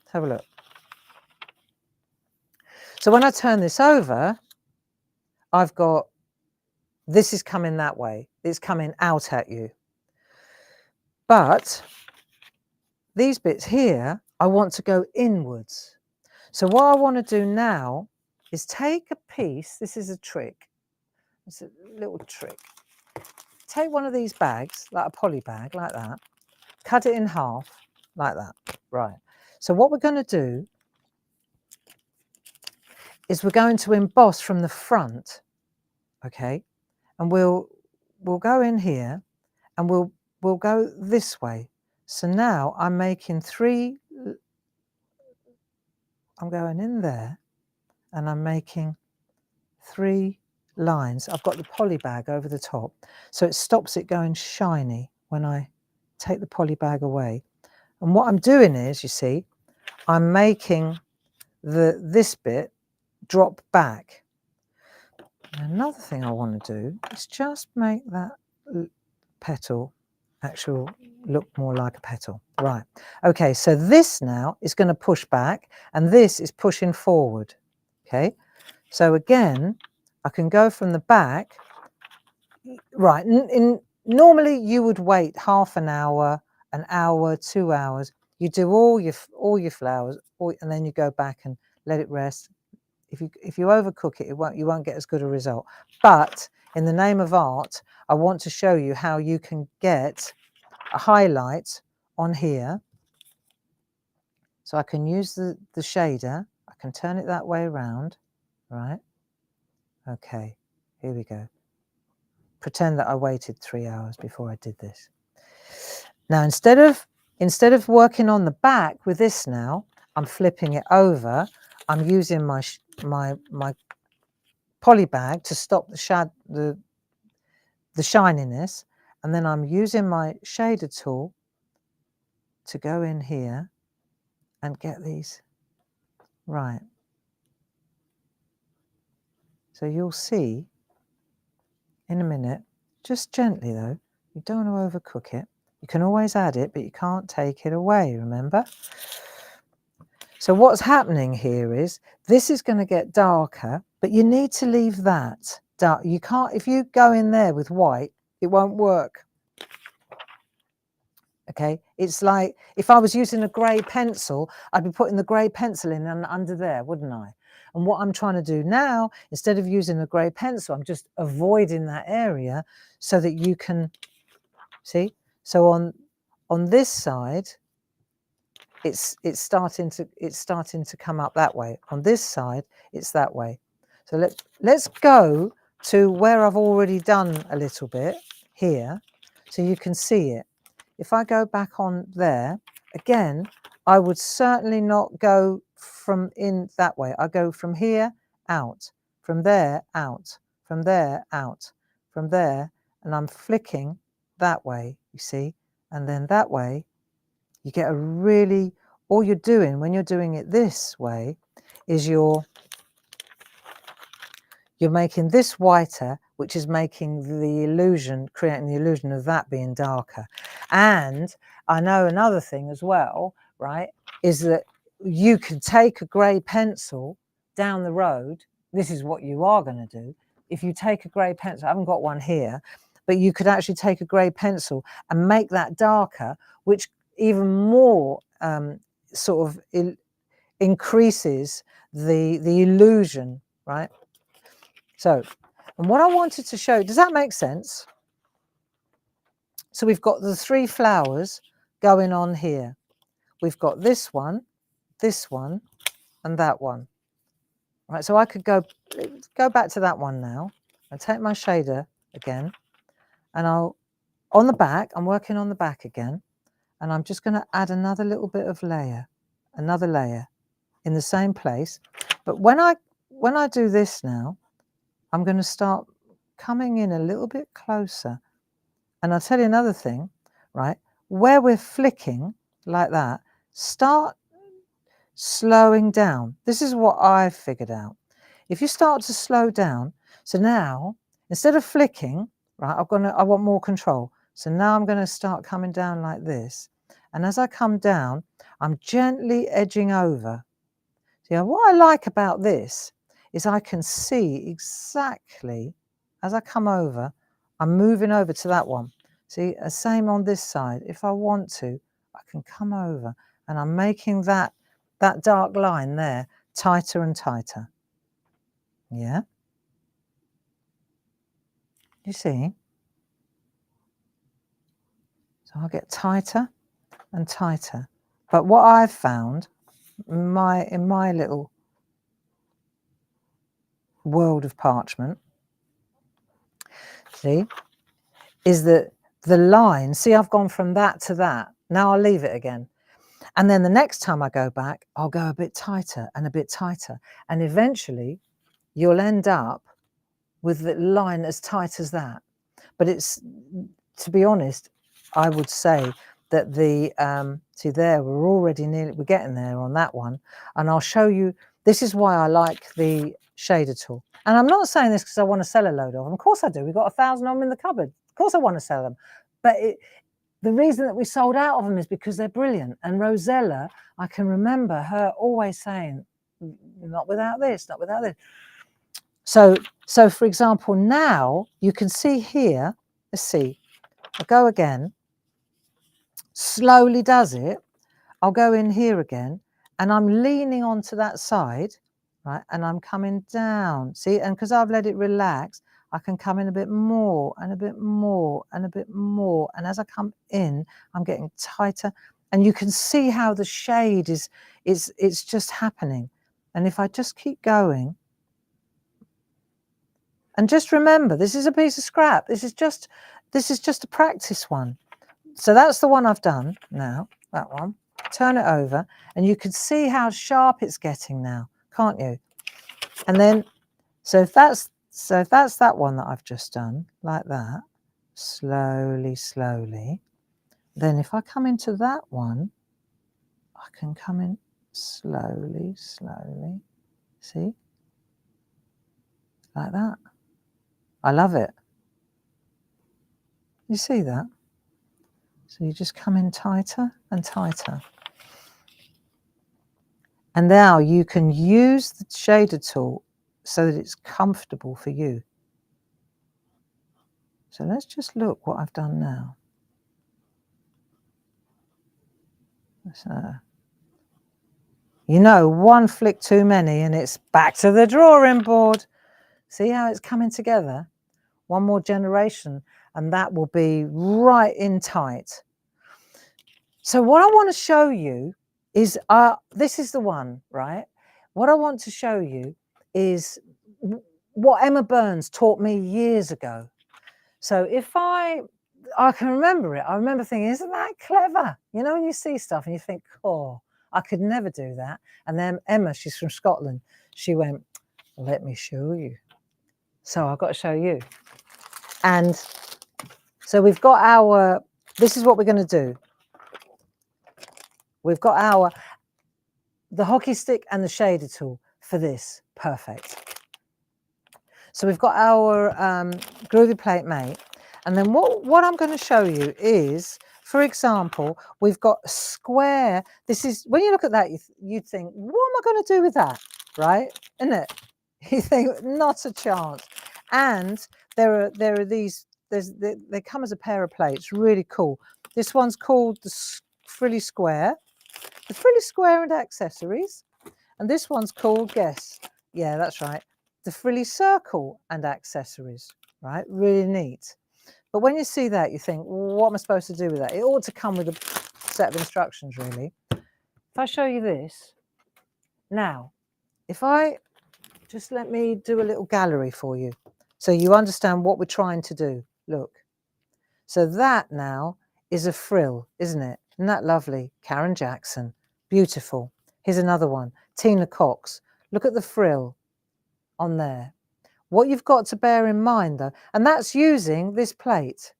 Let's have a look. So when I turn this over, I've got, this is coming that way. It's coming out at you. But these bits here, I want to go inwards. So what I want to do now is take a piece. This is a trick. It's a little trick. Take one of these bags, like a poly bag, like that. Cut it in half, like that. Right. So what we're going to do is we're going to emboss from the front, okay? And we'll go in here, and we'll go this way. So now I'm making three. I'm going in there, and I'm making 3 lines. I've got the poly bag over the top, so it stops it going shiny when I take the poly bag away. And what I'm doing is, you see, I'm making this bit drop back. And another thing I want to do is just make that petal actual look more like a petal. Right. Okay, so this now is going to push back, and this is pushing forward. Okay, so again, I can go from the back. Right, normally you would wait half an hour, 2 hours. You do all your flowers, and then you go back and let it rest. If you overcook it, you won't get as good a result. But in the name of art, I want to show you how you can get a highlight on here. So I can use the shader. I can turn it that way around, right? Okay, here we go. Pretend that I waited 3 hours before I did this. Now, instead of working on the back with this now, I'm flipping it over. I'm using my poly bag to stop the shininess, and then I'm using my shader tool to go in here and get these right. So you'll see in a minute, just gently though, you don't want to overcook it. You can always add it, but you can't take it away, remember? So what's happening here is this is going to get darker, but you need to leave that dark. You can't, if you go in there with white, it won't work. Okay, it's like if I was using a grey pencil, I'd be putting the grey pencil in and under there, wouldn't I? And what I'm trying to do now, instead of using a grey pencil, I'm just avoiding that area so that you can see. So on this side, it's starting to come up that way. On this side, it's that way. So let's go to where I've already done a little bit here, so you can see it. If I go back on there, again, I would certainly not go from in that way. I go from here, out, from there, out, from there, out, from there, and I'm flicking that way, you see, and then that way, you get a really, all you're doing when you're doing it this way is you're making this whiter, which is making the illusion, creating the illusion of that being darker. And I know another thing as well, right, is that you can take a grey pencil down the road. This is what you are going to do. If you take a grey pencil, I haven't got one here, but you could actually take a grey pencil and make that darker, which even more sort of increases the illusion, right? So, and what I wanted to show, does that make sense? So we've got the 3 flowers going on here. We've got this one, and that one. Right, so I could go back to that one now. I'll take my shader again, and on the back, I'm working on the back again, and I'm just going to add another little bit of layer, another layer in the same place. But when I do this now, I'm going to start coming in a little bit closer. And I'll tell you another thing, right? Where we're flicking like that, start slowing down. This is what I've figured out. If you start to slow down, so now instead of flicking, right, I want more control. So now I'm going to start coming down like this. And as I come down, I'm gently edging over. So what I like about this is I can see exactly as I come over, I'm moving over to that one. See, same on this side. If I want to, I can come over and I'm making that dark line there tighter and tighter. Yeah? You see? So I'll get tighter and tighter. But what I've found in my little world of parchment, see, is that the line, see, I've gone from that to that. Now I'll leave it again. And then the next time I go back, I'll go a bit tighter and a bit tighter. And eventually you'll end up with the line as tight as that. But it's, to be honest, I would say that see there, we're getting there on that one. And I'll show you, this is why I like the shader tool. And I'm not saying this because I want to sell a load of them. Of course I do. We've got 1,000 of them in the cupboard. Of course I want to sell them. But the reason that we sold out of them is because they're brilliant. And Rosella, I can remember her always saying, not without this, not without this. So for example, now you can see here, let's see, I'll go again, slowly does it. I'll go in here again and I'm leaning onto that side, right? And I'm coming down, see, and because I've let it relax, I can come in a bit more and a bit more and a bit more. And as I come in, I'm getting tighter. And you can see how the shade it's just happening. And if I just keep going, and just remember, this is a piece of scrap. This is just a practice one. So that's the one I've done now, that one. Turn it over, and you can see how sharp it's getting now, can't you? And then, so if that's that one that I've just done, like that, slowly, slowly, then if I come into that one, I can come in slowly, slowly, see? Like that. I love it. You see that? So you just come in tighter and tighter. And now you can use the shader tool so that it's comfortable for you. So let's just look what I've done now. So, you know, one flick too many and it's back to the drawing board. See how it's coming together? One more generation and that will be right in tight. So what I want to show you is, this is the one, right? What I want to show you is what Emma Burns taught me years ago. So if I can remember it, I remember thinking, isn't that clever? You know, when you see stuff and you think, oh, I could never do that. And then Emma, she's from Scotland, she went, let me show you. So I've got to show you. And so we've got this is what we're going to do. We've got the hockey stick and the shader tool for this. Perfect. So we've got our Groovi plate mate. And then what I'm going to show you is, for example, we've got a square. This is, when you look at that, you'd think, what am I going to do with that? Right? Isn't it? You think, not a chance. And there are these, they come as a pair of plates, really cool. This one's called the Frilly square. the Frilly Square and Accessories. And this one's called, guess, yeah, that's right, the Frilly Circle and Accessories, right? Really neat. But when you see that, you think, well, what am I supposed to do with that? It ought to come with a set of instructions, really. If I show you this, now, if I just let me do a little gallery for you so you understand what we're trying to do. Look. So that now is a frill, isn't it? Isn't that lovely? Karen Jackson. Beautiful. Here's another one. Tina Cox. Look at the frill on there. What you've got to bear in mind, though, and that's using this plate.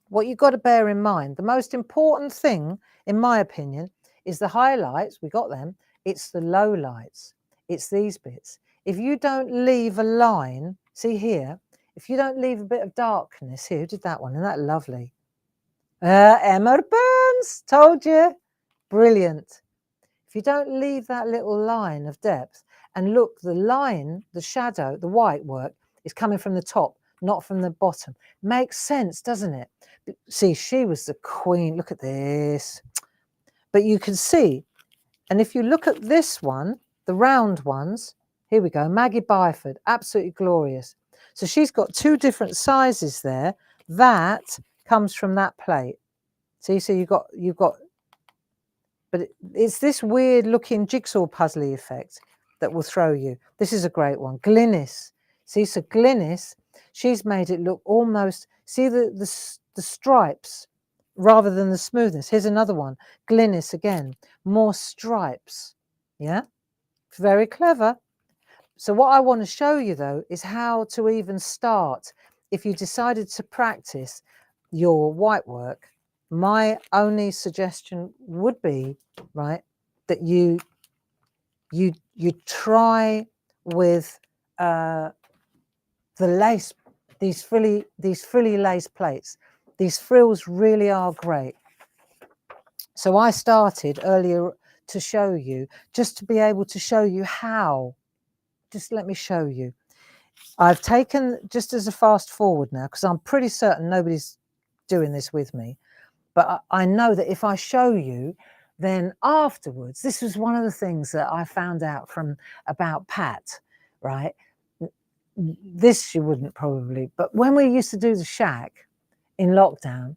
What you've got to bear in mind, the most important thing, in my opinion, is the highlights. We got them. It's the low lights. It's these bits. If you don't leave a line, see here, if you don't leave a bit of darkness here, who did that one? Isn't that lovely? Emma Burns, told you. Brilliant. If you don't leave that little line of depth, and look, the line, the shadow, the white work is coming from the top, not from the bottom. Makes sense, doesn't it? See, she was the queen. Look at this. But you can see, and if you look at this one, the round ones, here we go, Maggie Byford, absolutely glorious. So she's got two different sizes there. That comes from that plate. See, so you've got, but it's this weird looking jigsaw puzzly effect that will throw you. This is a great one. Glynis. See, so Glynis, she's made it look almost, see the stripes rather than the smoothness. Here's another one. Glynis again, more stripes. Yeah, very clever. So what I want to show you, though, is how to even start. If you decided to practice your white work, my only suggestion would be, right, that you try with the lace, these frilly lace plates. These frills really are great. So I started earlier to show you, just to be able to show you how. Just let me show you. I've taken, just as a fast forward now, because I'm pretty certain nobody's doing this with me, but I know that if I show you, then afterwards, this was one of the things that I found out about Pat, right? This you wouldn't probably, but when we used to do the shack in lockdown,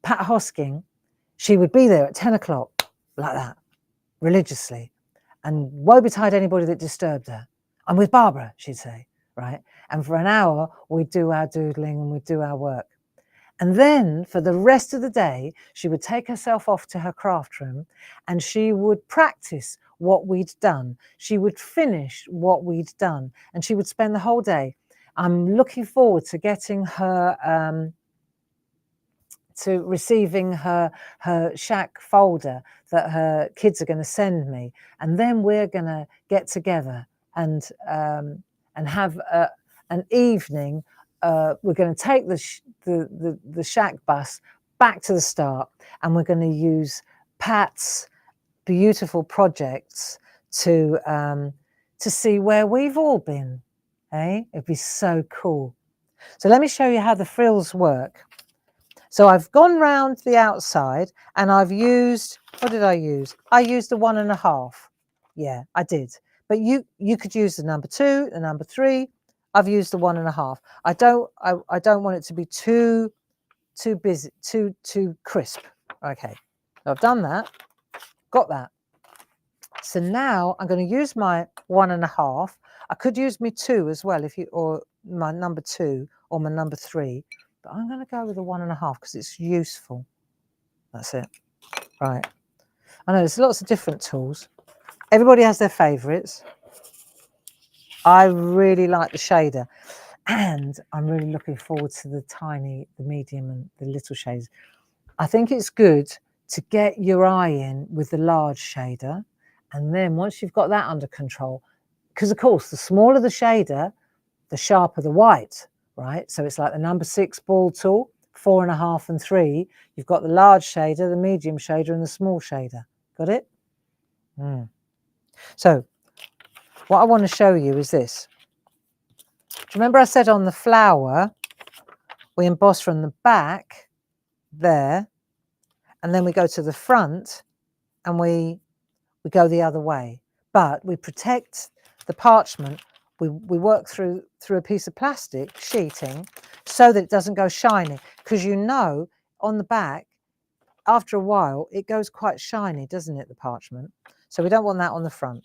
Pat Hosking, she would be there at 10 o'clock, like that, religiously, and woe betide anybody that disturbed her. I'm with Barbara, she'd say, right? And for an hour, we'd do our doodling and we'd do our work. And then for the rest of the day, she would take herself off to her craft room and she would practice what we'd done. She would finish what we'd done and she would spend the whole day. I'm looking forward to getting her, to receiving her shack folder that her kids are going to send me. And then we're going to get together and have an evening. We're going to take the shack bus back to the start, and we're going to use Pat's beautiful projects to see where we've all been. Eh? It'd be so cool. So let me show you how the frills work. So I've gone round the outside and I've used, what did I use? I used the 1.5. Yeah, I did. But you could use the number 2, the number 3. I've used the 1.5. I don't want it to be too busy, too crisp. Okay, so I've done that, got that. So now I'm going to use my 1.5. I could use my 2 as well, or my number 2 or my number 3. But I'm going to go with the 1.5 because it's useful. That's it. Right. I know there's lots of different tools. Everybody has their favourites. I really like the shader. And I'm really looking forward to the medium and the little shades. I think it's good to get your eye in with the large shader. And then once you've got that under control, because of course, the smaller the shader, the sharper the white. Right, so it's like the number 6 ball tool, 4.5 and 3. You've got the large shader, the medium shader, and the small shader. Got it? So what I want to show you is this. Do you remember I said on the flower, we emboss from the back there, and then we go to the front and we go the other way. But we protect the parchment. We work through a piece of plastic sheeting so that it doesn't go shiny, because you know on the back, after a while, it goes quite shiny, doesn't it, the parchment? So we don't want that on the front.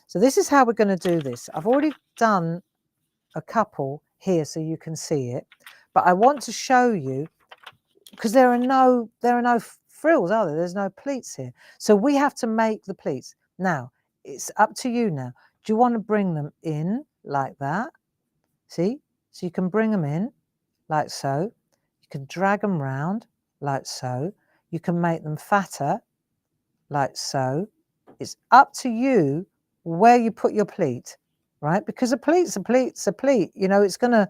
So this is how we're going to do this. I've already done a couple here so you can see it, but I want to show you, because there are no frills, are there? There's no pleats here. So we have to make the pleats. Now, it's up to you now. Do you want to bring them in like that? See? So you can bring them in like so. You can drag them round like so. You can make them fatter like so. It's up to you where you put your pleat, right? Because a pleat's a pleat's a pleat. You know, it's going to,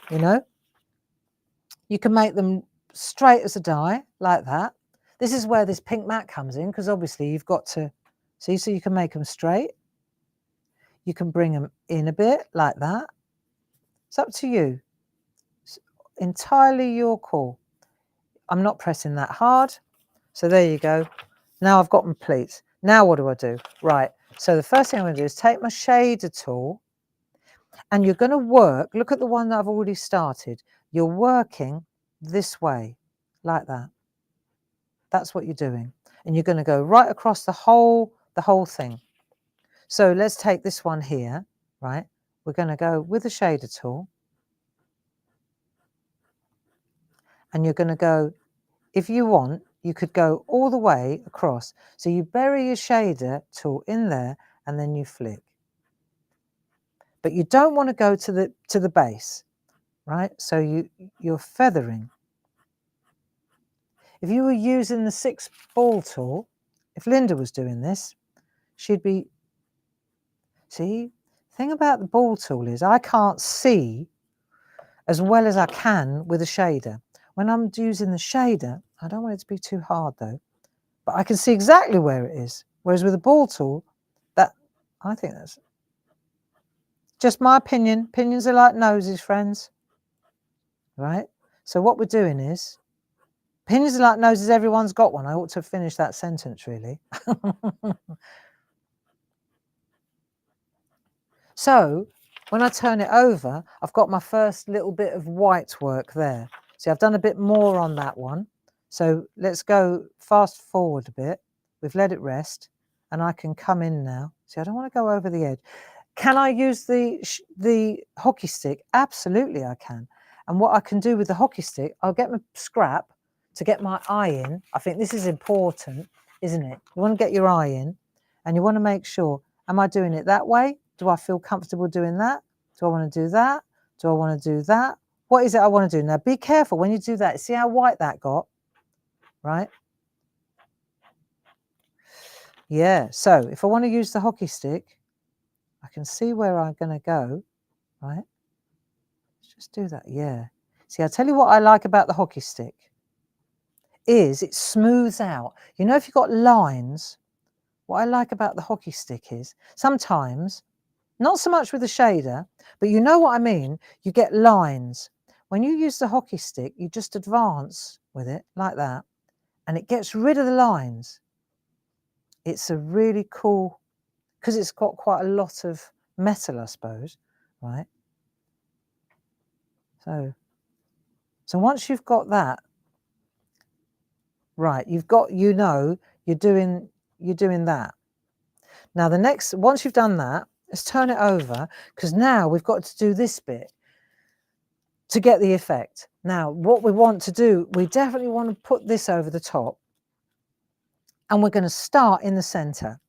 you know, you can make them straight as a die like that. This is where this pink mat comes in, because obviously you've got to see, so you can make them straight. You can bring them in a bit like that. It's up to you. It's entirely your call. I'm not pressing that hard. So there you go. Now I've got my pleats. Now what do I do? Right. So the first thing I'm going to do is take my shader tool, and you're going to work. Look at the one that I've already started. You're working this way like that. That's what you're doing. And you're going to go right across the whole thing. So let's take this one here, right? We're going to go with the shader tool. And you're going to go, if you want, you could go all the way across. So you bury your shader tool in there and then you flick. But you don't want to go to the base, right? So you're feathering. If you were using the 6 ball tool, if Linda was doing this, she'd be, see, the thing about the ball tool is I can't see as well as I can with a shader. When I'm using the shader, I don't want it to be too hard though, but I can see exactly where it is. Whereas with a ball tool, I think that's just my opinion. Opinions are like noses, friends, right? So what we're doing is, opinions are like noses, everyone's got one. I ought to have finished that sentence, really. So when I turn it over, I've got my first little bit of white work there. See, I've done a bit more on that one. So let's go fast forward a bit. We've let it rest, and I can come in now. See, I don't want to go over the edge. Can I use the hockey stick? Absolutely I can. And what I can do with the hockey stick, I'll get my scrap to get my eye in. I think this is important, isn't it? You want to get your eye in, and you want to make sure, am I doing it that way? Do I feel comfortable doing that? Do I want to do that? Do I want to do that? What is it I want to do? Now be careful when you do that. See how white that got, right? Yeah, so if I want to use the hockey stick, I can see where I'm going to go, right? Let's just do that, yeah. See, I'll tell you what I like about the hockey stick is it smooths out. You know, if you've got lines, what I like about the hockey stick is sometimes, not so much with the shader, but you know what I mean, you get lines. When you use the hockey stick, you just advance with it like that, and it gets rid of the lines. It's a really cool, because it's got quite a lot of metal, I suppose, right? So once you've got that, right, you've got, you know, you're doing that. Now the next, once you've done that, let's turn it over, because now we've got to do this bit to get the effect. Now what we want to do, we definitely want to put this over the top, and we're going to start in the center,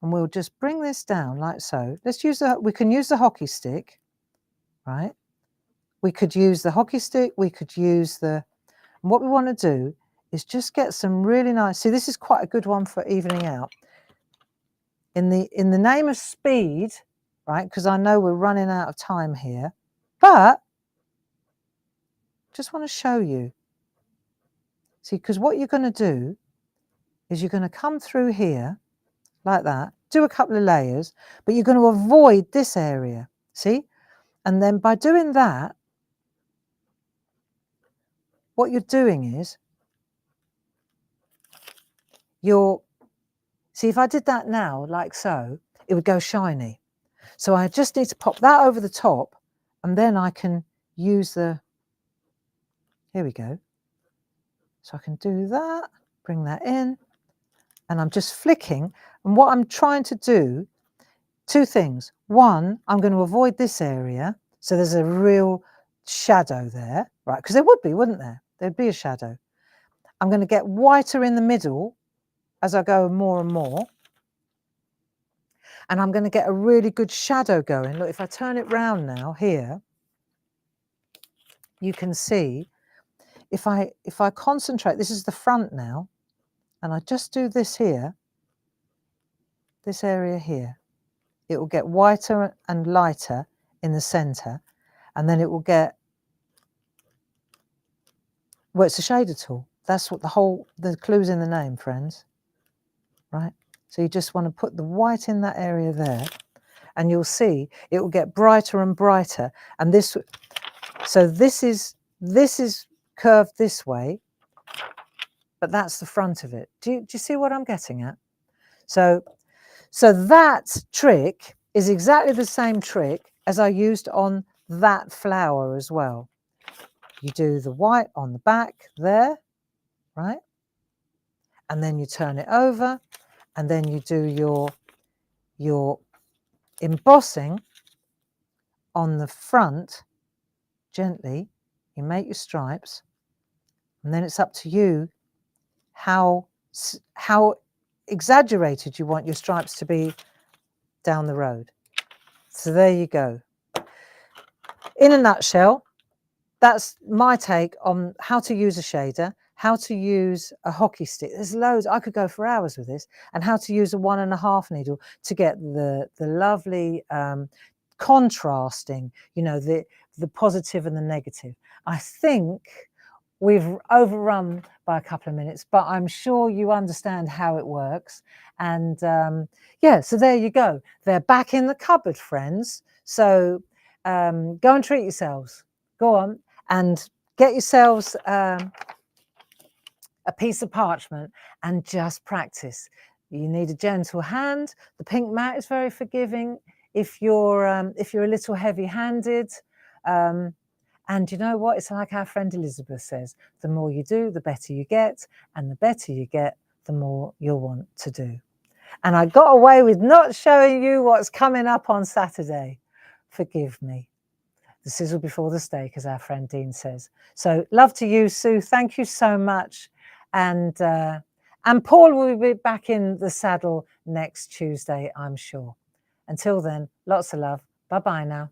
and we'll just bring this down like so. Let's use we can use the hockey stick, right? We could use the hockey stick, we could use and what we want to do is just get some really nice, see, this is quite a good one for evening out. In the name of speed, right, because I know we're running out of time here, but just want to show you. See, because what you're going to do is you're going to come through here like that, do a couple of layers, but you're going to avoid this area, see? And then by doing that, what you're doing is you're See, if I did that now, like so, it would go shiny. So I just need to pop that over the top, and then I can use the, here we go. So I can do that, bring that in, and I'm just flicking. And what I'm trying to do, two things. One, I'm going to avoid this area. So there's a real shadow there, right? Because there would be, wouldn't there? There'd be a shadow. I'm going to get whiter in the middle as I go more and more. And I'm going to get a really good shadow going. Look, if I turn it round now here, you can see if I concentrate, this is the front now, and I just do this here, this area here, it will get whiter and lighter in the center, and then it will get, well, it's a shader tool. That's what the clue's in the name, friends, right? So you just want to put the white in that area there, and you'll see it will get brighter and brighter. And this, so this is curved this way, but that's the front of it. Do you see what I'm getting at? So that trick is exactly the same trick as I used on that flower as well. You do the white on the back there, right? And then you turn it over, and then you do your embossing on the front gently. You make your stripes, and then it's up to you how exaggerated you want your stripes to be down the road. So there you go. In a nutshell, that's my take on how to use a shader, how to use a hockey stick. There's loads. I could go for hours with this. And how to use a 1.5 needle to get the lovely contrasting, you know, the positive and the negative. I think we've overrun by a couple of minutes, but I'm sure you understand how it works. And yeah, so there you go. They're back in the cupboard, friends. So go and treat yourselves. Go on and get yourselves a piece of parchment and just practice. You need a gentle hand. The pink mat is very forgiving if you're a little heavy-handed. And you know what? It's like our friend Elizabeth says, the more you do, the better you get. And the better you get, the more you'll want to do. And I got away with not showing you what's coming up on Saturday. Forgive me. The sizzle before the steak, as our friend Dean says. So love to you, Sue. Thank you so much. And Paul will be back in the saddle next Tuesday, I'm sure. Until then, lots of love. Bye-bye now.